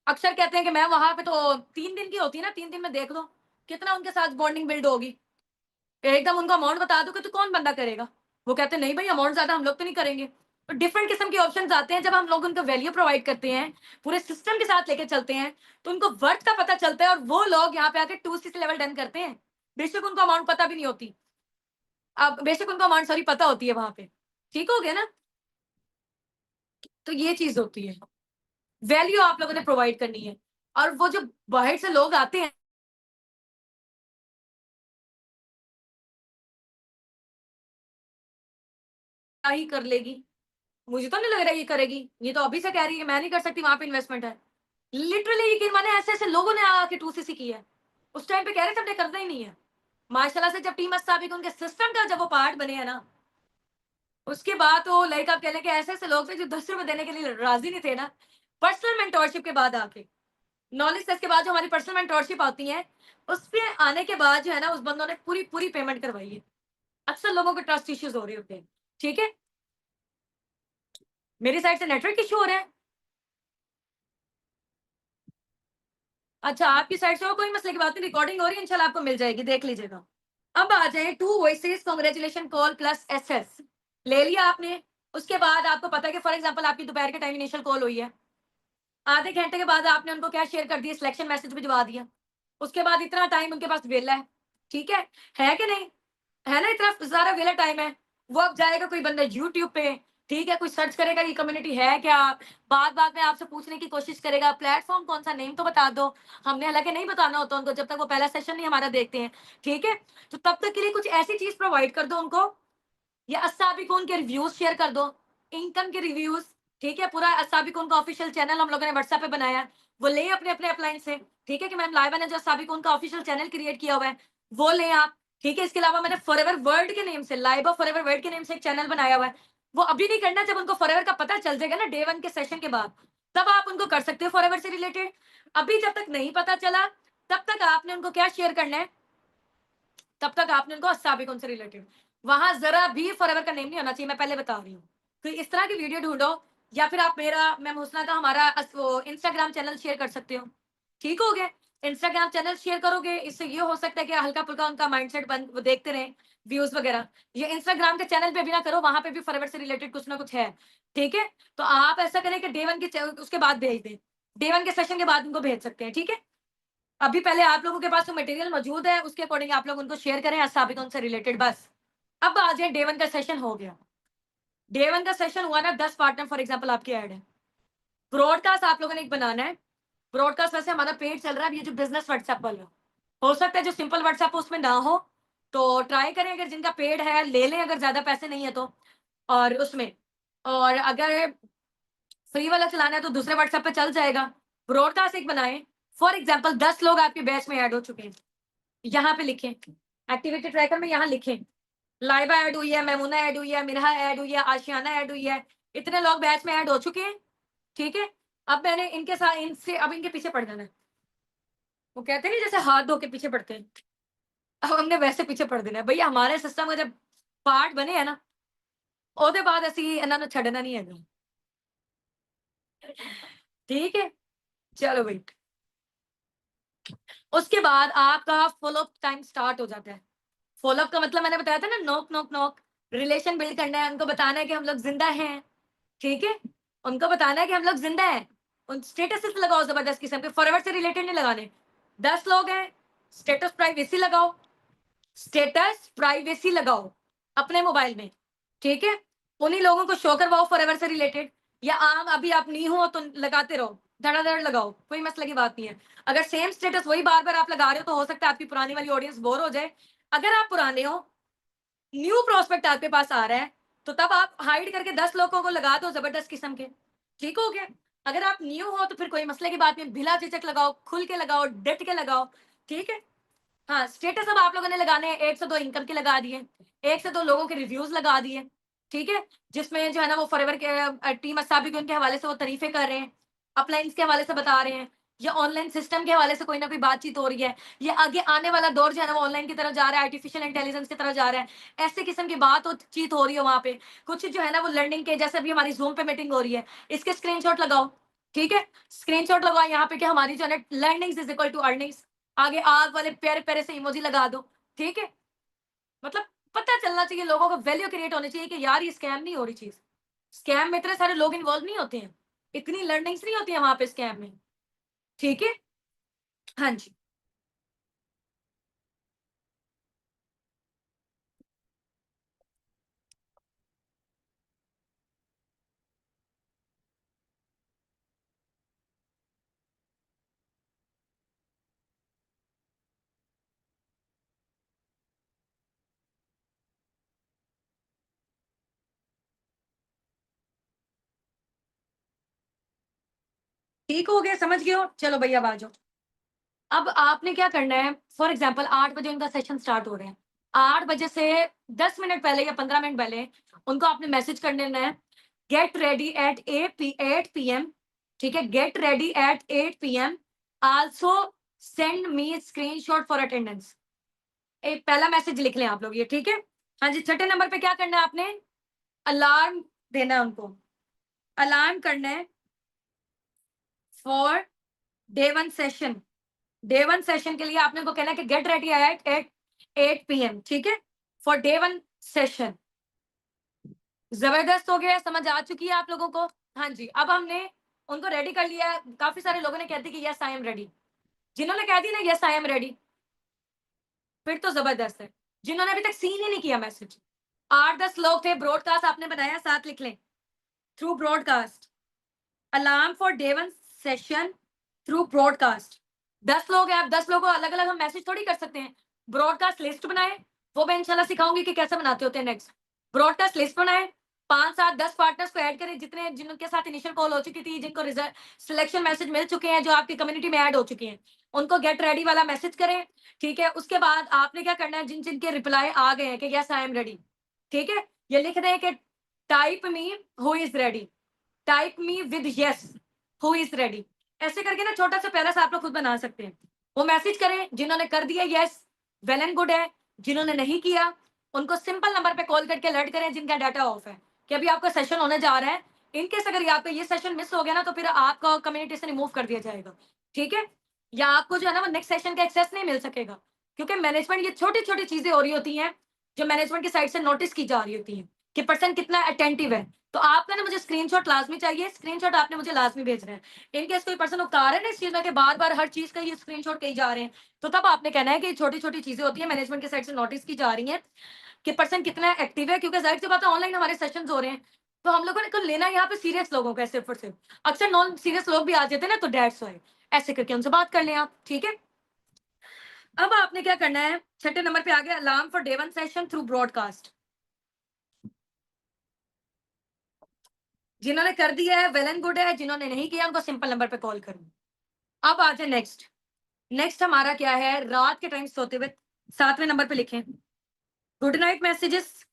अक्सर कहते हैं कि मैं वहां पे तो 3 दिन की होती है ना, 3 दिन में देख लो कितना उनके साथ बॉन्डिंग बिल्ड होगी। एकदम उनको अमाउंट बता दो कि तो कौन बंदा करेगा, वो कहते हैं नहीं भाई, अमाउंट ज्यादा हम लोग तो नहीं करेंगे। तो डिफरेंट किस्म के ऑप्शंस आते हैं, जब हम लोग उनको वैल्यू प्रोवाइड करते हैं, पूरे सिस्टम के साथ लेके चलते हैं, तो उनको वर्थ का पता चलता है, और वो लोग यहाँ पे आके 2C लेवल डन करते हैं। बेशक उनको अमाउंट पता भी नहीं होती, अब बेशक उनको अमाउंट सॉरी पता होती है वहां पे। ठीक हो गया ना? तो ये चीज होती है, वैल्यू आप लोगों ने प्रोवाइड करनी है। और वो जो बाहर से लोग आते हैं, क्या ही कर लेगी, मुझे तो नहीं लग रहा ये करेगी, ये तो अभी से कह रही है मैं नहीं कर सकती, वहां पे इन्वेस्टमेंट है। लिटरली यकीन माने ऐसे ऐसे लोगों ने आके 2CC की है। उस टाइम पे कह रहे थे हमने करना ही नहीं है। माशाल्लाह से जब टीम अस्ताबिक उनके सिस्टम का जब वो पार्ट बने हैं ना, उसके बाद तो लाइक आप कह लें कि ऐसे ऐसे लोग थे जो 10 रुपए देने के लिए राजी नहीं थे ना। पर्सनल मेंटोरशिप के बाद आके, नॉलेज टेस्ट के बाद जो हमारी पर्सनल मेंटोरशिप आती है, उस पे आने के बाद जो है ना, उस बंदों ने पूरी पूरी पेमेंट करवाई है। अक्सर लोगों के ट्रस्ट इश्यूज हो रहे होते हैं। ठीक है, मेरी साइड से नेटवर्क इशू हो रहा है। अच्छा, आपकी साइड से और कोई मसले की बात नहीं, रिकॉर्डिंग हो रही है, इंशाल्लाह आपको मिल जाएगी, देख लीजिएगा। अब आ जाए two voices congratulation call plus SS, ले लिया आपने। उसके बाद आपको पता है कि फॉर एग्जांपल आपकी दोपहर के टाइम इनिशियल कॉल हुई है, आधे घंटे के बाद आपने उनको क्या शेयर कर दिया, सिलेक्शन मैसेज भिजवा दिया। उसके बाद इतना टाइम उनके पास वेला ठीक है कि नहीं, है ना, इतना सारा वेला टाइम है। वो अब जाएगा कोई बंदा यूट्यूब पे, ठीक है, कोई सर्च करेगा ये कम्युनिटी है क्या, बात बात में आपसे पूछने की कोशिश करेगा प्लेटफॉर्म कौन सा, नेम तो बता दो। हमने हालांकि नहीं बताना होता उनको जब तक वो पहला सेशन नहीं हमारा देखते हैं, ठीक है। तो तब तक के लिए कुछ ऐसी चीज प्रोवाइड कर दो उनको, या अस्साबिकून के रिव्यूज शेयर कर दो, इनकम के रिव्यूज, ठीक है। पूरा अस्साबिकून का ऑफिशियल चैनल हम लोगों ने व्हाट्सएप पे बनाया है, वो ले अपने अपने अपलाइन से, ठीक है, कि मैम लाइबा ने जो अस्साबिकून का ऑफिशियल चैनल क्रिएट किया हुआ है वो ले आप, ठीक है। इसके अलावा मैंने फॉरएवर वर्ल्ड के नेम से, लाइबा फॉरएवर वर्ल्ड के नेम से एक चैनल बनाया हुआ है, वो अभी नहीं करना, जब उनको फॉरएवर का पता चल जाएगा ना डे 1 के सेशन के बाद, तब आप उनको कर सकते हो फॉरएवर से रिलेटेड। अभी जब तक नहीं पता चला तब तक आपने उनको क्या शेयर करना है, तब तक आपने उनको अस्साबिकून से रिलेटेड, वहां जरा भी फॉरएवर का नेम नहीं होना चाहिए, मैं पहले बता रही हूँ। तो इस तरह की वीडियो ढूंढो, या फिर आप मेरा मैम हुस्ना का हमारा इंस्टाग्राम चैनल शेयर कर सकते हो, ठीक हो गया। इंस्टाग्राम चैनल शेयर करोगे, इससे ये हो सकता है कि हल्का फुल्का उनका माइंडसेट बन, वो देखते रहे व्यूज वगैरह। ये इंस्टाग्राम के चैनल पे भी ना करो, वहां पे भी फॉरएवर से रिलेटेड कुछ ना कुछ है, ठीक है। तो आप ऐसा करें कि डे 1 के उसके बाद भेज दें, डे 1 के सेशन के बाद उनको भेज सकते हैं, ठीक है। अभी पहले आप लोगों के पास जो मटेरियल मौजूद है उसके अकॉर्डिंग आप लोग उनको शेयर करें साबितों से रिलेटेड, बस। अब आ जाए डे 1 का सेशन हो गया, डे 1 का सेशन हुआ ना, 10 पार्टनर फॉर एग्जांपल आपके ऐड है। ब्रॉडकास्ट आप लोगों ने एक बनाना है, ब्रॉडकास्ट वैसे हमारा पेड चल रहा है, ये जो बिजनेस व्हाट्सएप वाला, हो सकता है जो सिंपल व्हाट्सएप उसमें ना हो, तो ट्राई करें, अगर जिनका पेड है ले लें, अगर ज्यादा पैसे नहीं है तो, और उसमें, और अगर फ्री वाला चलाना है तो दूसरे व्हाट्सएप पे चल जाएगा। ब्रॉडकास्ट एक बनाए, फॉर एग्जाम्पल 10 लोग आपके बैच में ऐड हो चुके हैं, यहाँ पे लिखें, एक्टिविटी ट्रैकर में यहाँ लिखें, लाइबा ऐड हुई है, मेमुना ऐड हुई है, मिनहा ऐड हुई है, आशियाना ऐड हुई है, इतने लोग बैच में ऐड हो चुके हैं, ठीक है। अब मैंने इनके साथ, इनसे अब इनके पीछे पड़ जाना है, वो कहते हैं नहीं जैसे हाथ धो के पीछे पड़ते हैं, अब हमने वैसे पीछे पड़ देना है भैया, हमारे सिस्टम का जब पार्ट बने हैं ना, ओदे बाद ऐसी इन्होंने छड़ना नहीं है, ठीक है। चलो भाई, उसके बाद आपका फॉलोअप टाइम स्टार्ट हो जाता है। फॉलोअप का मतलब मैंने बताया था ना, नोक नोक नोक, रिलेशन बिल्ड करना है, उनको बताना है कि हम लोग जिंदा हैं, ठीक है। उनको बताना है कि हम लोग जिंदा हैं, उन स्टेटस लगाओ जबरदस्त किस्म के, फॉरएवर से रिलेटेड नहीं लगाने। 10 लोग हैं, स्टेटस प्राइवेसी लगाओ, स्टेटस प्राइवेसी लगाओ अपने मोबाइल में, ठीक है। उन्हीं लोगों को शो करवाओ फॉरएवर से रिलेटेड, या आम अभी आप नहीं हो तो लगाते रहो, धड़ाधड़ लगाओ, कोई मसले की बात नहीं है। अगर सेम स्टेटस वही बार बार आप लगा रहे हो तो हो सकता है आपकी पुरानी वाली ऑडियंस बोर हो जाए। अगर आप पुराने हो, न्यू प्रोस्पेक्ट आपके पास आ रहा है, तो तब आप हाइड करके 10 लोगों को लगा दो जबरदस्त किस्म के, ठीक हो गया। अगर आप न्यू हो तो फिर कोई मसले की बात नहीं, बिला झिझक लगाओ, खुल के लगाओ, डट के लगाओ, ठीक है। हाँ, स्टेटस अब आप लोगों ने लगाने हैं, 1 से 2 इनकम के लगा दिए, 1 से 2 लोगों के रिव्यूज लगा दिए, ठीक है। जिसमें जो है ना वो फॉरएवर के टीम असाबिक उनके हवाले से वो तारीफें कर रहे हैं, अपलाइंस के हवाले से बता रहे हैं, या ऑनलाइन सिस्टम के हवाले से कोई ना कोई बातचीत हो रही है, या आगे आने वाला दौर जो है ना वो ऑनलाइन की तरफ जा रहा है, आर्टिफिशियल इंटेलिजेंस की तरफ जा रहा है, ऐसे किस्म की बातचीत हो रही है वहां पे। कुछ जो है ना वो लर्निंग के, जैसे अभी हमारी जूम पे मीटिंग हो रही है, इसके स्क्रीनशॉट लगाओ, ठीक है। स्क्रीनशॉट लगाओ यहाँ पे कि हमारी जो है ना learnings is equal to earnings, आगे आग वाले प्यारे प्यारे से इमोजी लगा दो, ठीक है। मतलब पता चलना चाहिए लोगों को, वैल्यू क्रिएट होनी चाहिए कि यार ये स्कैम नहीं हो रही चीज, स्कैम में इतने सारे लोग इन्वॉल्व नहीं होते हैं, इतनी लर्निंग्स नहीं होती है वहां पे स्कैम में, ठीक है। हाँ जी, ठीक हो गया, समझ गए हो, चलो भैया अब आ जाओ। अब आपने क्या करना है, फॉर एग्जाम्पल 8 बजे उनका सेशन स्टार्ट हो रहे हैं, 8 बजे से 10 मिनट पहले या 15 मिनट पहले उनको आपने मैसेज कर देना है, गेट रेडी एट 8 p.m, ठीक है, get ready eight 8 p.m, also send me screenshot for attendance. एक पहला मैसेज लिख लें आप लोग ये, ठीक है। हाँ जी, छठे नंबर पे क्या करना है आपने, अलार्म देना है उनको, अलार्म करना है for day 1 session. Day 1 session के लिए आपने उनको कहना है कि गेट रेडी एट 8 PM, ठीक है, फॉर डे 1 सेशन। जबरदस्त हो गया, समझ आ चुकी है आप लोगों को? हाँ जी, अब हमने उनको रेडी कर लिया। काफी सारे लोगों ने कह दी कि यस आई एम रेडी। जिन्होंने कह दी ना यस आई एम रेडी, फिर तो जबरदस्त है। जिन्होंने अभी तक सीन ही नहीं किया मैसेज, 8-10 लोग थे। ब्रॉडकास्ट आपने बनाया, साथ लिख लें, through broadcast alarm for day 1 session through broadcast. 10 लोग हैं, अब 10 लोगों को अलग अलग हम मैसेज थोड़ी कर सकते हैं। ब्रॉडकास्ट लिस्ट बनाए, वो मैं इंशाल्लाह सिखाऊंगी कि कैसे बनाते होते हैं। नेक्स्ट ब्रॉडकास्ट लिस्ट बनाए, 5-7-10 पार्टनर्स को ऐड करें, जितने जिनके साथ इनिशियल कॉल हो चुकी थी, जिनको रिजल्ट सिलेक्शन मैसेज मिल चुके हैं, जो आपकी कम्युनिटी में ऐड हो चुके हैं, उनको गेट रेडी वाला मैसेज करें। ठीक है, उसके बाद आपने क्या करना है, जिन जिनके रिप्लाई आ गए हैं कि यस आई एम रेडी, ठीक है, ये लिख दें कि type me who is ready, type me with yes who is ready. ऐसे करके ना छोटा सा पैरा सा आप लोग खुद बना सकते हैं। वो मैसेज करें, जिन्होंने कर दिया यस वेल एंड गुड है, जिन्होंने नहीं किया उनको सिंपल नंबर पे कॉल करके अलर्ट करें, जिनका डाटा ऑफ है, कि अभी आपका सेशन होने जा रहा है। इनकेस अगर आपका ये सेशन मिस हो गया ना, तो फिर आपका कम्युनिटी से रिमूव कर दिया जाएगा, ठीक है, या आपको जो है ना वो नेक्स्ट सेशन का एक्सेस नहीं मिल सकेगा। क्योंकि मैनेजमेंट, ये छोटी छोटी चीजें हो रही होती हैं जो मैनेजमेंट की साइड से नोटिस की जा रही होती हैं कि पर्सन कितना अटेंटिव है। तो आपका ना मुझे स्क्रीनशॉट लाजमी चाहिए, स्क्रीनशॉट आपने मुझे लाजमी भेजना है। इनकेस कोई पर्सन उतार रहे हैं ना इस चीज में कि बार बार हर चीज का ये स्क्रीनशॉट कही जा रहे हैं, तो तब आपने कहना है कि छोटी छोटी चीजें होती है मैनेजमेंट की साइड से नोटिस की जा रही हैं कि पर्सन कितना एक्टिव है। क्योंकि जाहिर सी बात है ऑनलाइन हमारे सेशंस हो रहे हैं, तो हम लोगों ने को लेना यहाँ पे सीरियस लोगों का, सिर्फ और सिर्फ। अक्सर नॉन सीरियस लोग भी आ जाते हैं ना, तो डेट्स वाई ऐसे करके उनसे बात कर लें आप, ठीक है। अब आपने क्या करना है, छठे नंबर पे आ गया alarm for day 1 session through broadcast. जिन्होंने कर दिया है वेल एंड गुड है, जिन्होंने नहीं किया उनको सिंपल नंबर पे कॉल करूँ। अब आ जाए नेक्स्ट। नेक्स्ट हमारा क्या है, रात के टाइम सोते हुए 7वें नंबर पे लिखें गुड नाइट मैसेजेस,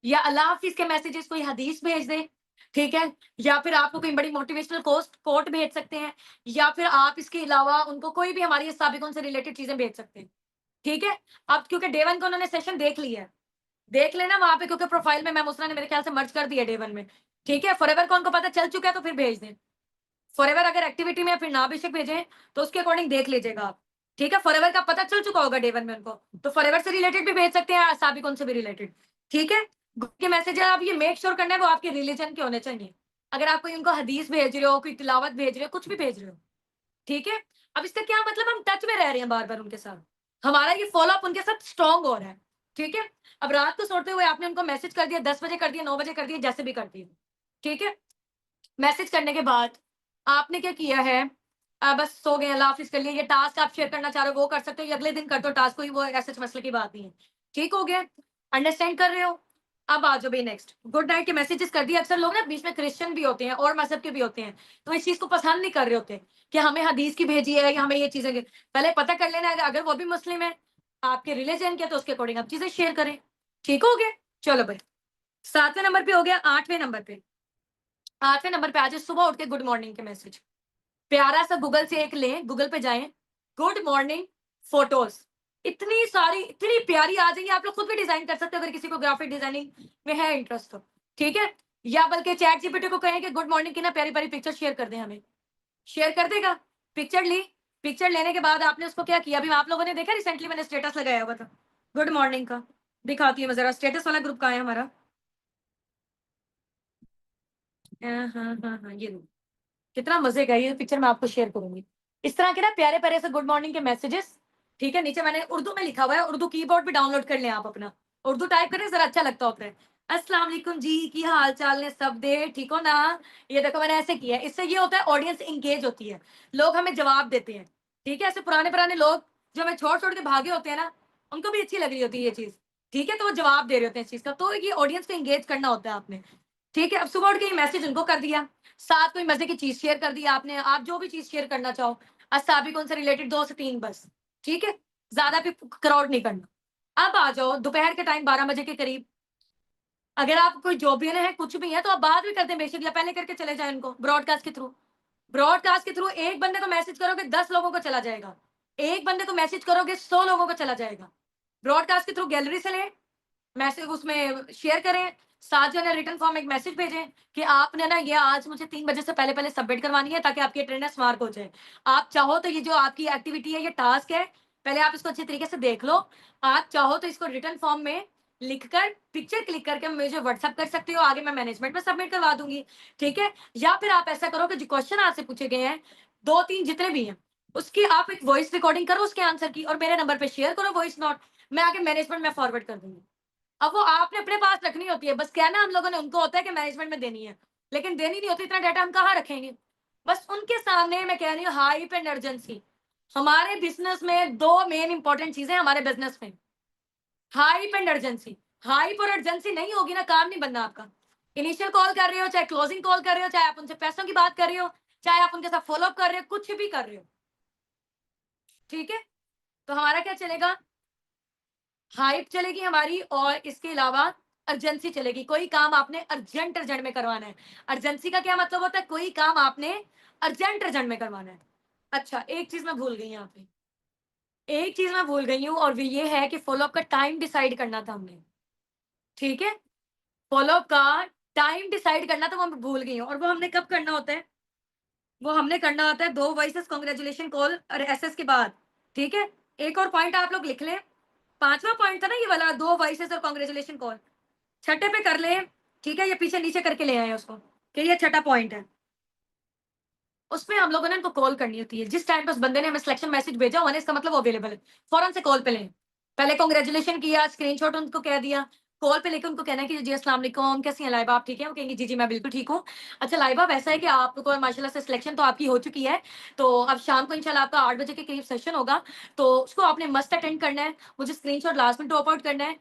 या अल्लाह हाफिज के मैसेजेस, कोई हदीस भेज दें, ठीक है, या फिर आपको कोई बड़ी मोटिवेशनल कोट भेज सकते हैं, या फिर आप इसके अलावा उनको कोई भी हमारी साबिकों से रिलेटेड चीजें भेज सकते हैं, ठीक है। अब क्योंकि डे 1 का उन्होंने सेशन देख लिया है, देख लेना वहां पे, क्योंकि प्रोफाइल में मैम उसने मेरे ख्याल से मर्ज कर दिया डे 1 में, ठीक है। फॉरएवर को उनको पता चल चुका है, तो फिर भेज दें। फॉरएवर अगर एक्टिविटी में फिर ना बेशक भेजें, तो उसके अकॉर्डिंग देख लीजिएगा आप, ठीक है। फॉरएवर का पता चल चुका होगा डे 1 में उनको, तो फॉरएवर से रिलेटेड भी भेज सकते हैं, साबिकों से भी रिलेटेड, ठीक है। ग्रुप के मैसेज आप ये मेक श्योर करना है वो आपके रिलीजन के होने चाहिए। अगर आप कोई उनको हदीस भेज रहे हो, कोई तिलावत भेज रहे हो, कुछ भी भेज रहे हो, ठीक है। अब इसका क्या मतलब, हम टच में रह रहे हैं बार बार उनके साथ, हमारा ये फॉलो अप उनके साथ स्ट्रॉन्ग हो रहा है, ठीक है। अब रात को सोते हुए आपने उनको मैसेज कर दिया, 10 बजे कर दिया, 9 बजे कर दिया, जैसे भी कर दिया, ठीक है। मैसेज करने के बाद आपने क्या किया है, बस सो गए, अल्लाह हाफिज कर लिया। ये टास्क आप शेयर करना चाह रहे हो वो कर सकते हो, ये अगले दिन कर दो टास्क, कोई वो ऐसे मसले की बात नहीं है, ठीक हो गया, अंडरस्टैंड कर रहे हो। अब आ जाओ भाई नेक्स्ट, गुड नाइट के मैसेजेस कर दिए। अक्सर लोग ना बीच में क्रिश्चियन भी होते हैं और मजहब के भी होते हैं, तो इस चीज को पसंद नहीं कर रहे होते कि हमें हदीस की भेजी है या हमें ये चीजें, पहले पता कर लेना है अगर वो भी मुस्लिम है आपके रिलीजन के, तो उसके अकॉर्डिंग आप चीजें शेयर करें, ठीक हो गया। चलो भाई 7वें नंबर पे हो गया। 8वें नंबर पे आज सुबह उठ के गुड मॉर्निंग के मैसेज, प्यारा सा गूगल से एक लें, गूगल पे जाएं, गुड मॉर्निंग फोटोज, इतनी सारी इतनी प्यारी आ जाएंगी, आप लोग खुद भी डिजाइन कर सकते हो अगर किसी को ग्राफिक डिजाइनिंग में है इंटरेस्ट तो, ठीक है। या बल्कि चैट जीपीटी को कहें कि गुड मॉर्निंग की ना प्यारी प्यारी पिक्चर शेयर कर दें, हमें शेयर कर देगा। पिक्चर ली, पिक्चर लेने के बाद आपने उसको क्या किया, अभी आप लोगों ने देखा रिसेंटली मैंने स्टेटस लगाया हुआ था गुड मॉर्निंग का, दिखाती हूँ मैं जरा, स्टेटस वाला ग्रुप का है हमारा। हाँ हाँ हाँ हाँ, ये लो, कितना मजे का ये पिक्चर मैं आपको शेयर करूंगी। इस तरह के ना प्यारे प्यारे से गुड मॉर्निंग के मैसेजेस, ठीक है। नीचे मैंने उर्दू में लिखा हुआ है, उर्दू कीबोर्ड भी डाउनलोड कर लें आप अपना, उर्दू टाइप करें जरा, अच्छा लगता होता है। अस्सलाम वालेकुम जी, की हाल चाल ने सब दे, ठीक हो ना। ये देखो मैंने ऐसे किया है, इससे ये होता है ऑडियंस इंगेज होती है, लोग हमें जवाब देते हैं, ठीक है। ऐसे पुराने पुराने लोग जो हमें छोड़ छोड़ के भागे होते हैं ना, उनको भी अच्छी लग रही होती है ये चीज, ठीक है, तो वो जवाब दे रहे होते हैं इस चीज का। तो ये ऑडियंस को इंगेज करना होता है आपने, ठीक है। अब सुबह उठ के ये मैसेज उनको कर दिया, साथ कोई मजे की चीज शेयर कर दी आपने, आप जो भी चीज शेयर करना चाहो, असाबिक उनसे रिलेटेड 2 से 3 बस, ठीक है, ज्यादा भी क्राउड नहीं करना। अब आ जाओ दोपहर के टाइम 12 बजे के करीब, अगर आप कोई जो भी है कुछ भी है तो आप बात भी करते हैं बेशक, या पहले करके चले जाए उनको ब्रॉडकास्ट के थ्रू। ब्रॉडकास्ट के थ्रू एक बंदे को मैसेज करोगे 10 लोगों को चला जाएगा, एक बंदे को मैसेज करोगे 100 लोगों को चला जाएगा। ब्रॉडकास्ट के थ्रू गैलरी से ले मैसेज, उसमें शेयर करें, साथ जो है रिटर्न फॉर्म एक मैसेज भेजें कि आपने ना ये आज मुझे 3 बजे से पहले पहले सबमिट करवानी है ताकि आपकी अटेंडेंस मार्क हो जाए। आप चाहो तो ये जो आपकी एक्टिविटी है, ये टास्क है, पहले आप इसको अच्छे तरीके से देख लो। आप चाहो तो इसको रिटर्न फॉर्म में लिखकर पिक्चर क्लिक करके मुझे व्हाट्सएप कर सकते हो, आगे मैं मैनेजमेंट में सबमिट करवा दूंगी, ठीक है। या फिर आप ऐसा करो कि जो क्वेश्चन आपसे पूछे गए हैं 2-3 जितने भी हैं, उसकी आप एक वॉइस रिकॉर्डिंग करो उसके आंसर की, और मेरे नंबर पे शेयर करो वॉइस नोट, मैं आगे मैनेजमेंट में फॉरवर्ड कर दूंगी। अब वो आपने अपने पास रखनी होती है, बस क्या ना हम लोगों ने उनको होता है कि मैनेजमेंट में देनी है, लेकिन देनी नहीं होती, इतना डाटा हम कहाँ रखेंगे। बस उनके सामने मैं कह रही हूँ हाइप एंड अर्जेंसी। हमारे बिजनेस में 2 मेन इंपॉर्टेंट चीजें हमारे बिजनेस में, हाइप एंड अर्जेंसी। हाइप और अर्जेंसी नहीं होगी ना, काम नहीं बनना आपका। इनिशियल कॉल कर रहे हो, चाहे क्लोजिंग कॉल कर रहे हो, चाहे आप उनसे पैसों की बात कर रहे हो, चाहे आप उनके साथ फॉलो अप कर रहे हो, कुछ भी कर रहे हो, ठीक है। तो हमारा क्या चलेगा, हाइप चलेगी हमारी, और इसके अलावा अर्जेंसी चलेगी। कोई काम आपने अर्जेंट अर्जेंट में करवाना है। अर्जेंसी का क्या मतलब होता है, कोई काम आपने अर्जेंट अर्जेंट में करवाना है। अच्छा, एक चीज मैं भूल गई यहाँ पे, एक चीज मैं भूल गई हूँ, और वो ये है कि फॉलोअप का टाइम डिसाइड करना था हमने, ठीक है। फॉलोअप का टाइम डिसाइड करना था, वो मैं भूल गई हूँ, और वो हमने कब करना होता है, वो हमने करना होता है 2 वॉइसेस कांग्रेचुलेशन कॉल और एसएस के बाद, ठीक है। एक और पॉइंट आप लोग लिख लें, 5वां पॉइंट था ना ये वाला, 2 वॉइसेस और कांग्रेचुलेशन कॉल, छठे पे कर ले, ठीक है। ये पीछे नीचे करके ले आए उसको, कि ये छठा पॉइंट है। उसमें हम लोगों ने इनको कॉल करनी होती है, जिस टाइम पे उस बंदे ने हमें सिलेक्शन मैसेज भेजा हुआ ना, इसका मतलब वो अवेलेबल है, फौरन से कॉल पे लें। पहले कांग्रेचुलेशन किया, स्क्रीनशॉट उनको कह दिया, कॉल पे लेके उनको कहना है कि जी अस्सलाम वालेकुम, कैसी हैं लाइबा, आप ठीक हैं? वो कहेंगे जी, जी मैं बिल्कुल ठीक हूँ। अच्छा लाइबा, वैसा है कि आपको माशाल्लाह से सिलेक्शन तो आपकी हो चुकी है, तो अब शाम को इंशाल्लाह आपका 8 बजे के करीब सेशन होगा, तो उसको आपने मस्ट अटेंड करना है, मुझे स्क्रीनशॉट लास्ट में ड्रॉप आउट करना है,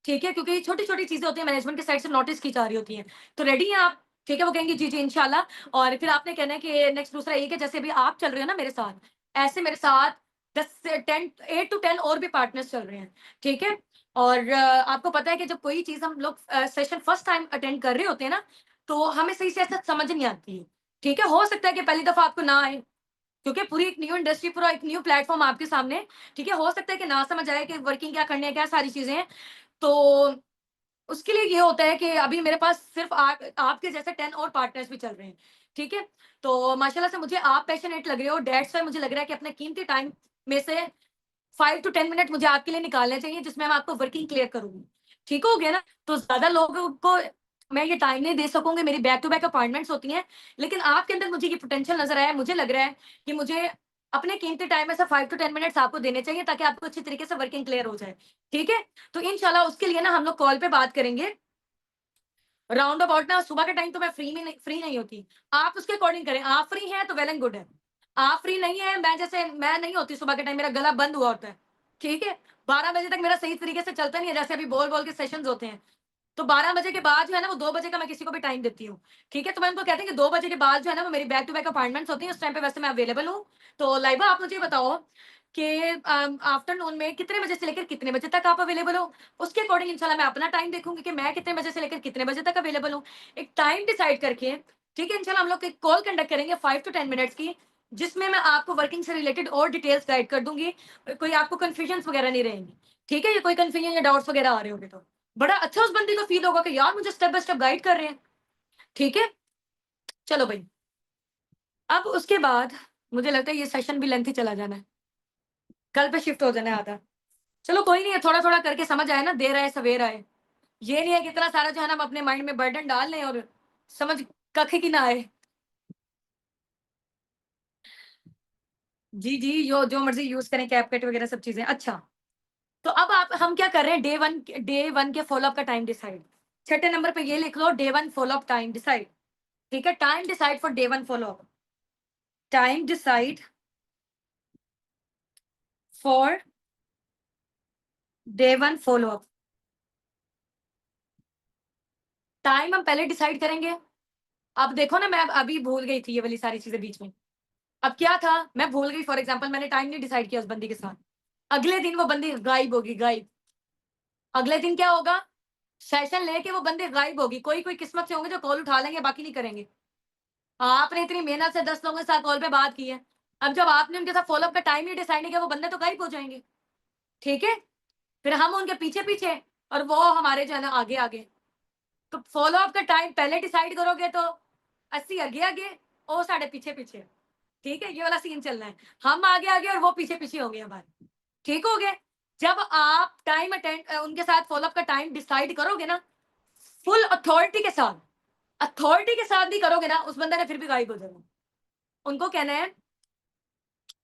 ठीक है, क्योंकि छोटी-छोटी चीज़ें होती हैं, मैनेजमेंट की साइड से नोटिस की जा रही होती हैं। तो रेडी हैं आप? ठीक है, वो कहेंगे जी, जी इंशाल्लाह। और फिर आपने कहना है कि नेक्स्ट दूसरा ये कि जैसे अभी आप चल रहे हो ना मेरे साथ, ऐसे मेरे साथ 10 से 10 8 टू 10 और भी पार्टनर्स चल रहे हैं, ठीक है? और आपको पता है कि जब कोई चीज़ हम लोग सेशन फर्स्ट टाइम अटेंड कर रहे होते हैं ना, तो हमें सही से ऐसा समझ नहीं आती है, ठीक है? हो सकता है कि पहली दफ़ा आपको ना आए, क्योंकि पूरी एक न्यू इंडस्ट्री, पूरा एक न्यू प्लेटफ़ॉर्म आपके सामने, ठीक है? हो सकता है कि ना समझ आए कि वर्किंग क्या करनी है, क्या सारी चीज़ें हैं। तो उसके लिए ये होता है कि अभी मेरे पास सिर्फ़ आपके जैसे 10 और पार्टनर्स भी चल रहे हैं, ठीक है? तो माशाल्लाह से मुझे आप पैशनेट लग रहे हो, दैट्स व्हाई मुझे लग रहा है कि अपने कीमती टाइम में से 5 टू 10 मिनट मुझे आपके लिए निकालने चाहिए, जिसमें मैं आपको वर्किंग क्लियर करूँगी। ठीक हो गया ना? तो ज़्यादा लोगों को मैं ये टाइम नहीं दे सकूँगी, मेरी बैक टू बैक अपॉइंटमेंट्स होती हैं, लेकिन आपके अंदर मुझे ये पोटेंशियल नज़र आया, मुझे लग रहा है कि मुझे अपने कीमती टाइम में से 5 टू 10 मिनट्स आपको देने चाहिए, ताकि आपको अच्छी तरीके से वर्किंग क्लियर हो जाए। ठीक है? तो इंशाल्लाह उसके लिए ना हम लोग कॉल पे बात करेंगे। राउंड अबाउट ना सुबह के टाइम तो मैं फ्री नहीं होती। आप उसके अकॉर्डिंग करें, आप फ्री हैं तो वेल एंड गुड है। आप फ्री नहीं है, मैं नहीं होती सुबह के टाइम, मेरा गला बंद हुआ होता है, ठीक है? 12 बजे तक मेरा सही तरीके से चलता नहीं है, जैसे अभी बोल-बोल के सेशंस होते हैं। तो 12 बजे के बाद जो है ना, वो 2 बजे का मैं किसी को भी टाइम देती हूँ, ठीक है? तो मैं उनको कहती हूँ कि 2 बजे के बाद जो है ना, वो मेरी बैक टू बैक अपॉइंटमेंट्स होती हैं, उस टाइम पे वैसे मैं अवेलेबल हूँ। तो लाइबा आप मुझे बताओ कि आफ्टरनून में कितने बजे से लेकर कितने बजे तक आप अवेलेबल हो? उसके अकॉर्डिंग इंशाल्लाह मैं अपना टाइम देखूँगी कि मैं कितने बजे से लेकर कितने बजे तक अवेलेबल हूँ। एक टाइम डिसाइड करके, ठीक है? इंशाल्लाह हम लोग एक कॉल कंडक्ट करेंगे 5 टू 10 मिनट्स की, जिसमें मैं आपको वर्किंग से रिलेटेड और डिटेल्स गाइड कर दूँगी। कोई आपको कन्फ्यूजन्स वगैरह नहीं रहेंगी, ठीक है? या कोई कन्फ्यूजन या डाउट्स वगैरह आ रहे होंगे तो। बड़ा अच्छा उस बंदे को फ़ील होगा कि यार मुझे स्टेप बाय स्टेप गाइड कर रहे हैं, ठीक है? चलो भई, अब उसके बाद मुझे लगता है ये सेशन भी लेंथी चला जाना है, कल पे शिफ्ट हो जाना है आधा। चलो कोई नहीं है, थोड़ा-थोड़ा करके समझ आए ना, देर आए सवेर आए। ये नहीं है कि इतना सारा जो है ना हम अपने माइंड में बर्डन डाल लें और समझ कख की ना आए। जी, जी, जो मर्ज़ी यूज़ करें, कैपकट वगैरह सब चीज़ें। अच्छा, तो अब आप हम क्या कर रहे हैं, डे 1 के फ़ॉलो अप का टाइम डिसाइड। छठे नंबर पे ये लिख लो, day 1 follow up time decide, ठीक है? Time decide for day 1 follow up. Time decide for day 1 follow up. Time हम पहले डिसाइड करेंगे। अब देखो ना, मैं अभी भूल गई थी ये वाली सारी चीज़ें बीच में। अब क्या था, मैं भूल गई, फॉर एग्ज़ाम्पल मैंने टाइम नहीं डिसाइड किया उस बंदी के साथ। अगले दिन वो बंदी गायब होगी, गायब। अगले दिन क्या होगा? सेशन लेके वो बंदी गायब होगी। कोई-कोई किस्मत से होंगे जो कॉल उठा लेंगे, बाकी नहीं करेंगे। आपने इतनी मेहनत से 10 लोगों के साथ कॉल पे बात की है। अब जब आपने उनके साथ फ़ॉलो अप का टाइम ही डिसाइड नहीं किया, वो बंदे तो गायब हो जाएँगे, ठीक है? फिर हम उनके पीछे-पीछे और वो हमारे जो है ना आगे-आगे। तो फ़ॉलो अप का टाइम पहले डिसाइड करोगे तो 80 आगे-आगे, वो साढ़े पीछे-पीछे। ठीक है? ये वाला सीन चलना है। हम आगे-आगे और वो पीछे-पीछे होंगे हमारे। ठीक हो गया? जब आप टाइम अटेंड उनके साथ फ़ॉलो-अप का टाइम डिसाइड करोगे ना, फुल अथॉरिटी के साथ भी करोगे ना, उस बंदे ने फिर भी गायब हो जाना। उनको कहना है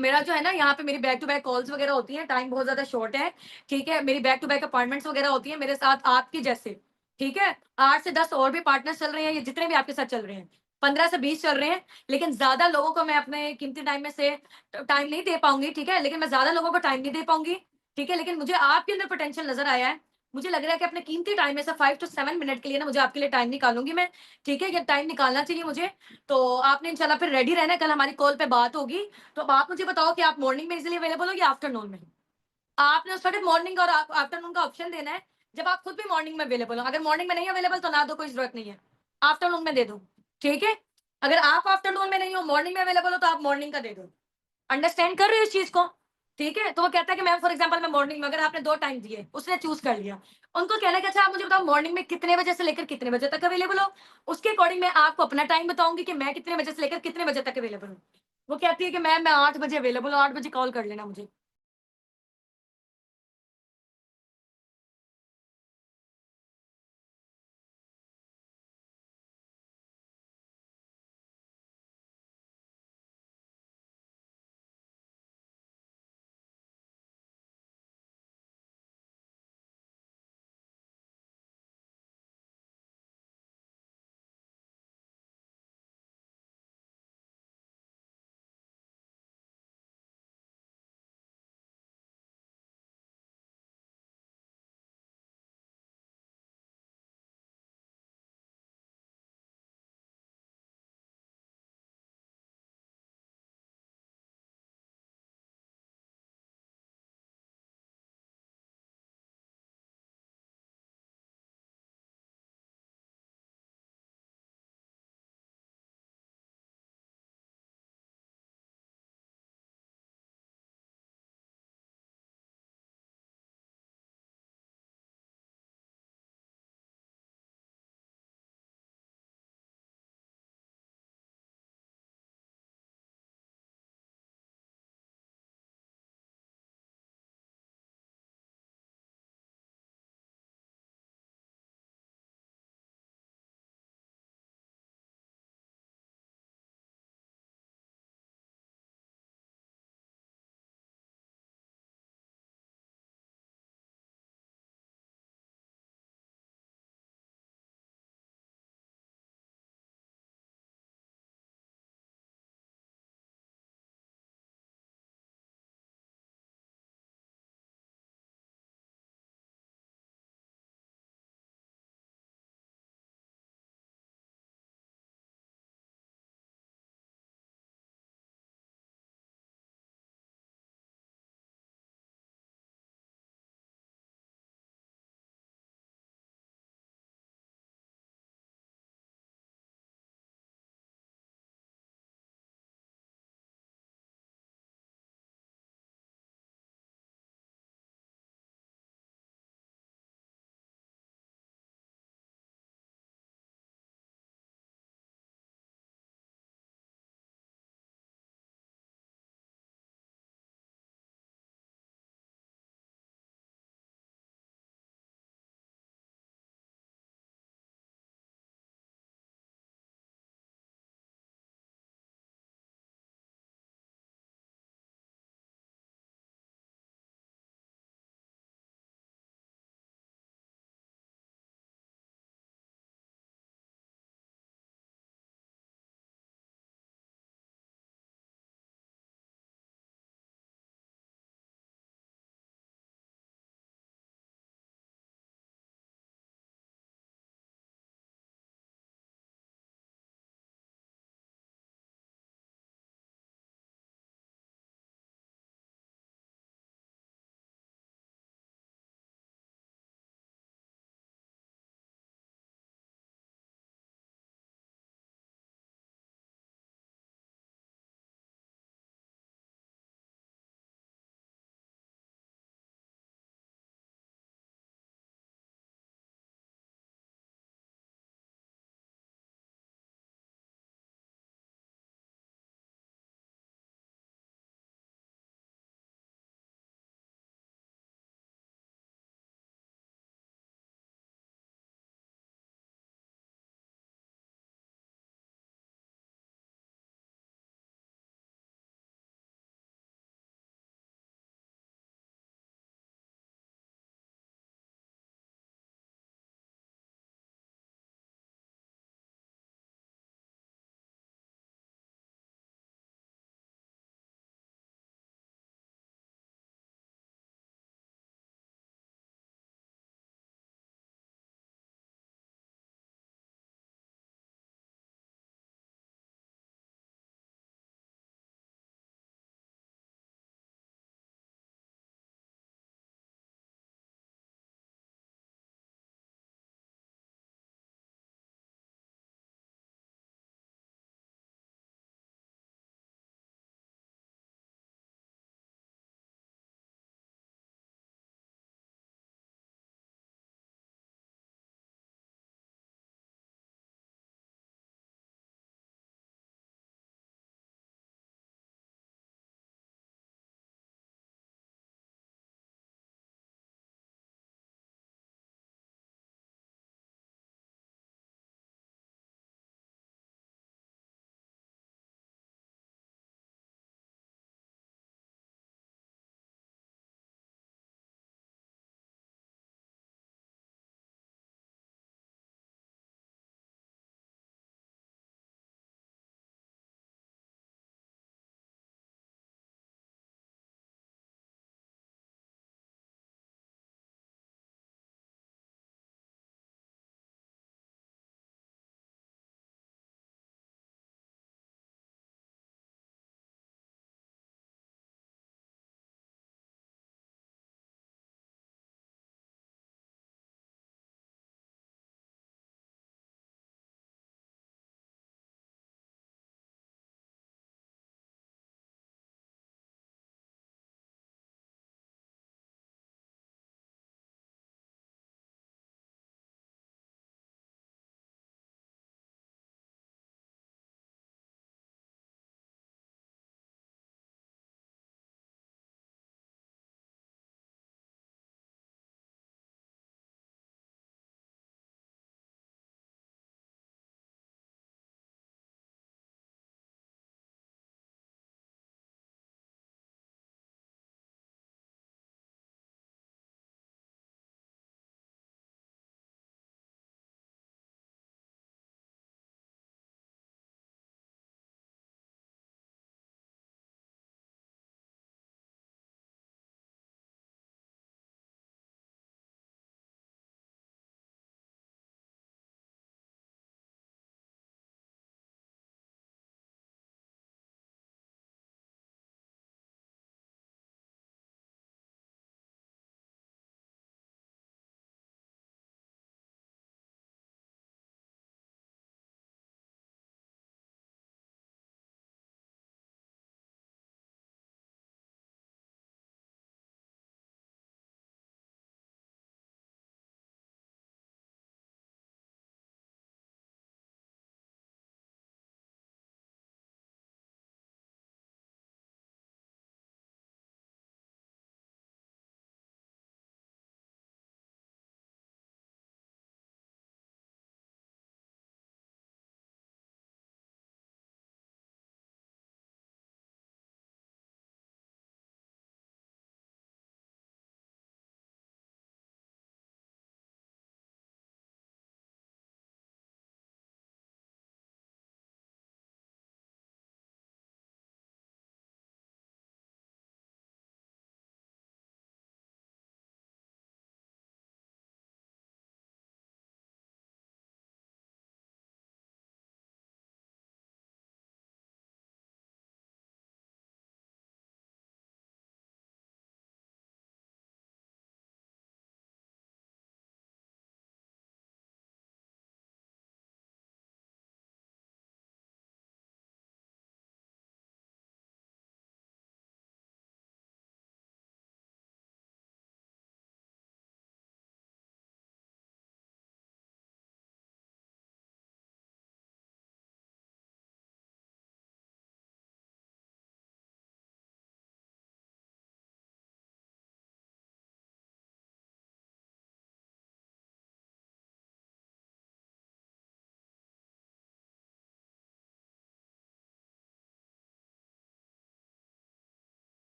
मेरा जो है ना यहाँ पे मेरी बैक टू बैक कॉल्स वगैरह होती हैं, टाइम बहुत ज़्यादा शॉर्ट है, ठीक है? मेरी बैक टू बैक अपॉइंटमेंट्स वगैरह होती हैं मेरे साथ आपके जैसे, ठीक है? 8 से 10 और भी पार्टनर्स चल रहे हैं, ये जितने भी आपके साथ चल रहे हैं, 15 से 20 चल रहे हैं, लेकिन ज़्यादा लोगों को मैं अपने कीमती टाइम में से टाइम नहीं दे पाऊँगी, ठीक है? लेकिन मैं ज़्यादा लोगों को टाइम नहीं दे पाऊँगी, ठीक है? लेकिन मुझे आपके अंदर पोटेंशियल नज़र आया है, मुझे लग रहा है कि अपने कीमती टाइम में से 5 टू 7 मिनट के लिए ना मुझे आपके लिए टाइम निकालूँगी मैं, ठीक है? ये टाइम निकालना चाहिए मुझे, तो आपने इंशाल्लाह फिर रेडी रहना है, कल हमारी कॉल पे बात होगी। तो अब आप मुझे बताओ कि आप मॉर्निंग में इज़िली अवेलेबल हो या आफ्टरनून में? आपने उस वक़्त मॉर्निंग और आफ्टरनून का ऑप्शन देना है, जब आप खुद भी मॉर्निंग में अवेलेबल हो। अगर मॉर्निंग में नहीं अवेलेबल तो ना दो, कोई ज़रूरत नहीं है। आफ्टरनून में दे दो, ठीक है? अगर आप आफ्टरनून में नहीं हो, मॉर्निंग में अवेलेबल हो तो आप मॉर्निंग का दे दो। अंडरस्टैंड कर रहे हो इस चीज़ को? ठीक है? तो वो कहता है कि मैम फॉर एग्ज़ाम्पल मैं मॉर्निंग में, अगर आपने 2 टाइम दिए, उसने चूज़ कर लिया। उनको कहना है कि अच्छा आप मुझे बताओ मॉर्निंग में कितने बजे से लेकर कितने बजे तक अवेलेबल हो? उसके अकॉर्डिंग मैं आपको अपना टाइम बताऊँगी कि मैं कितने बजे से लेकर कितने बजे तक अवेलेबल हूँ। वो कहती है कि मैम मैं 8 बजे अवेलेबल हूँ, 8 बजे कॉल कर लेना मुझे।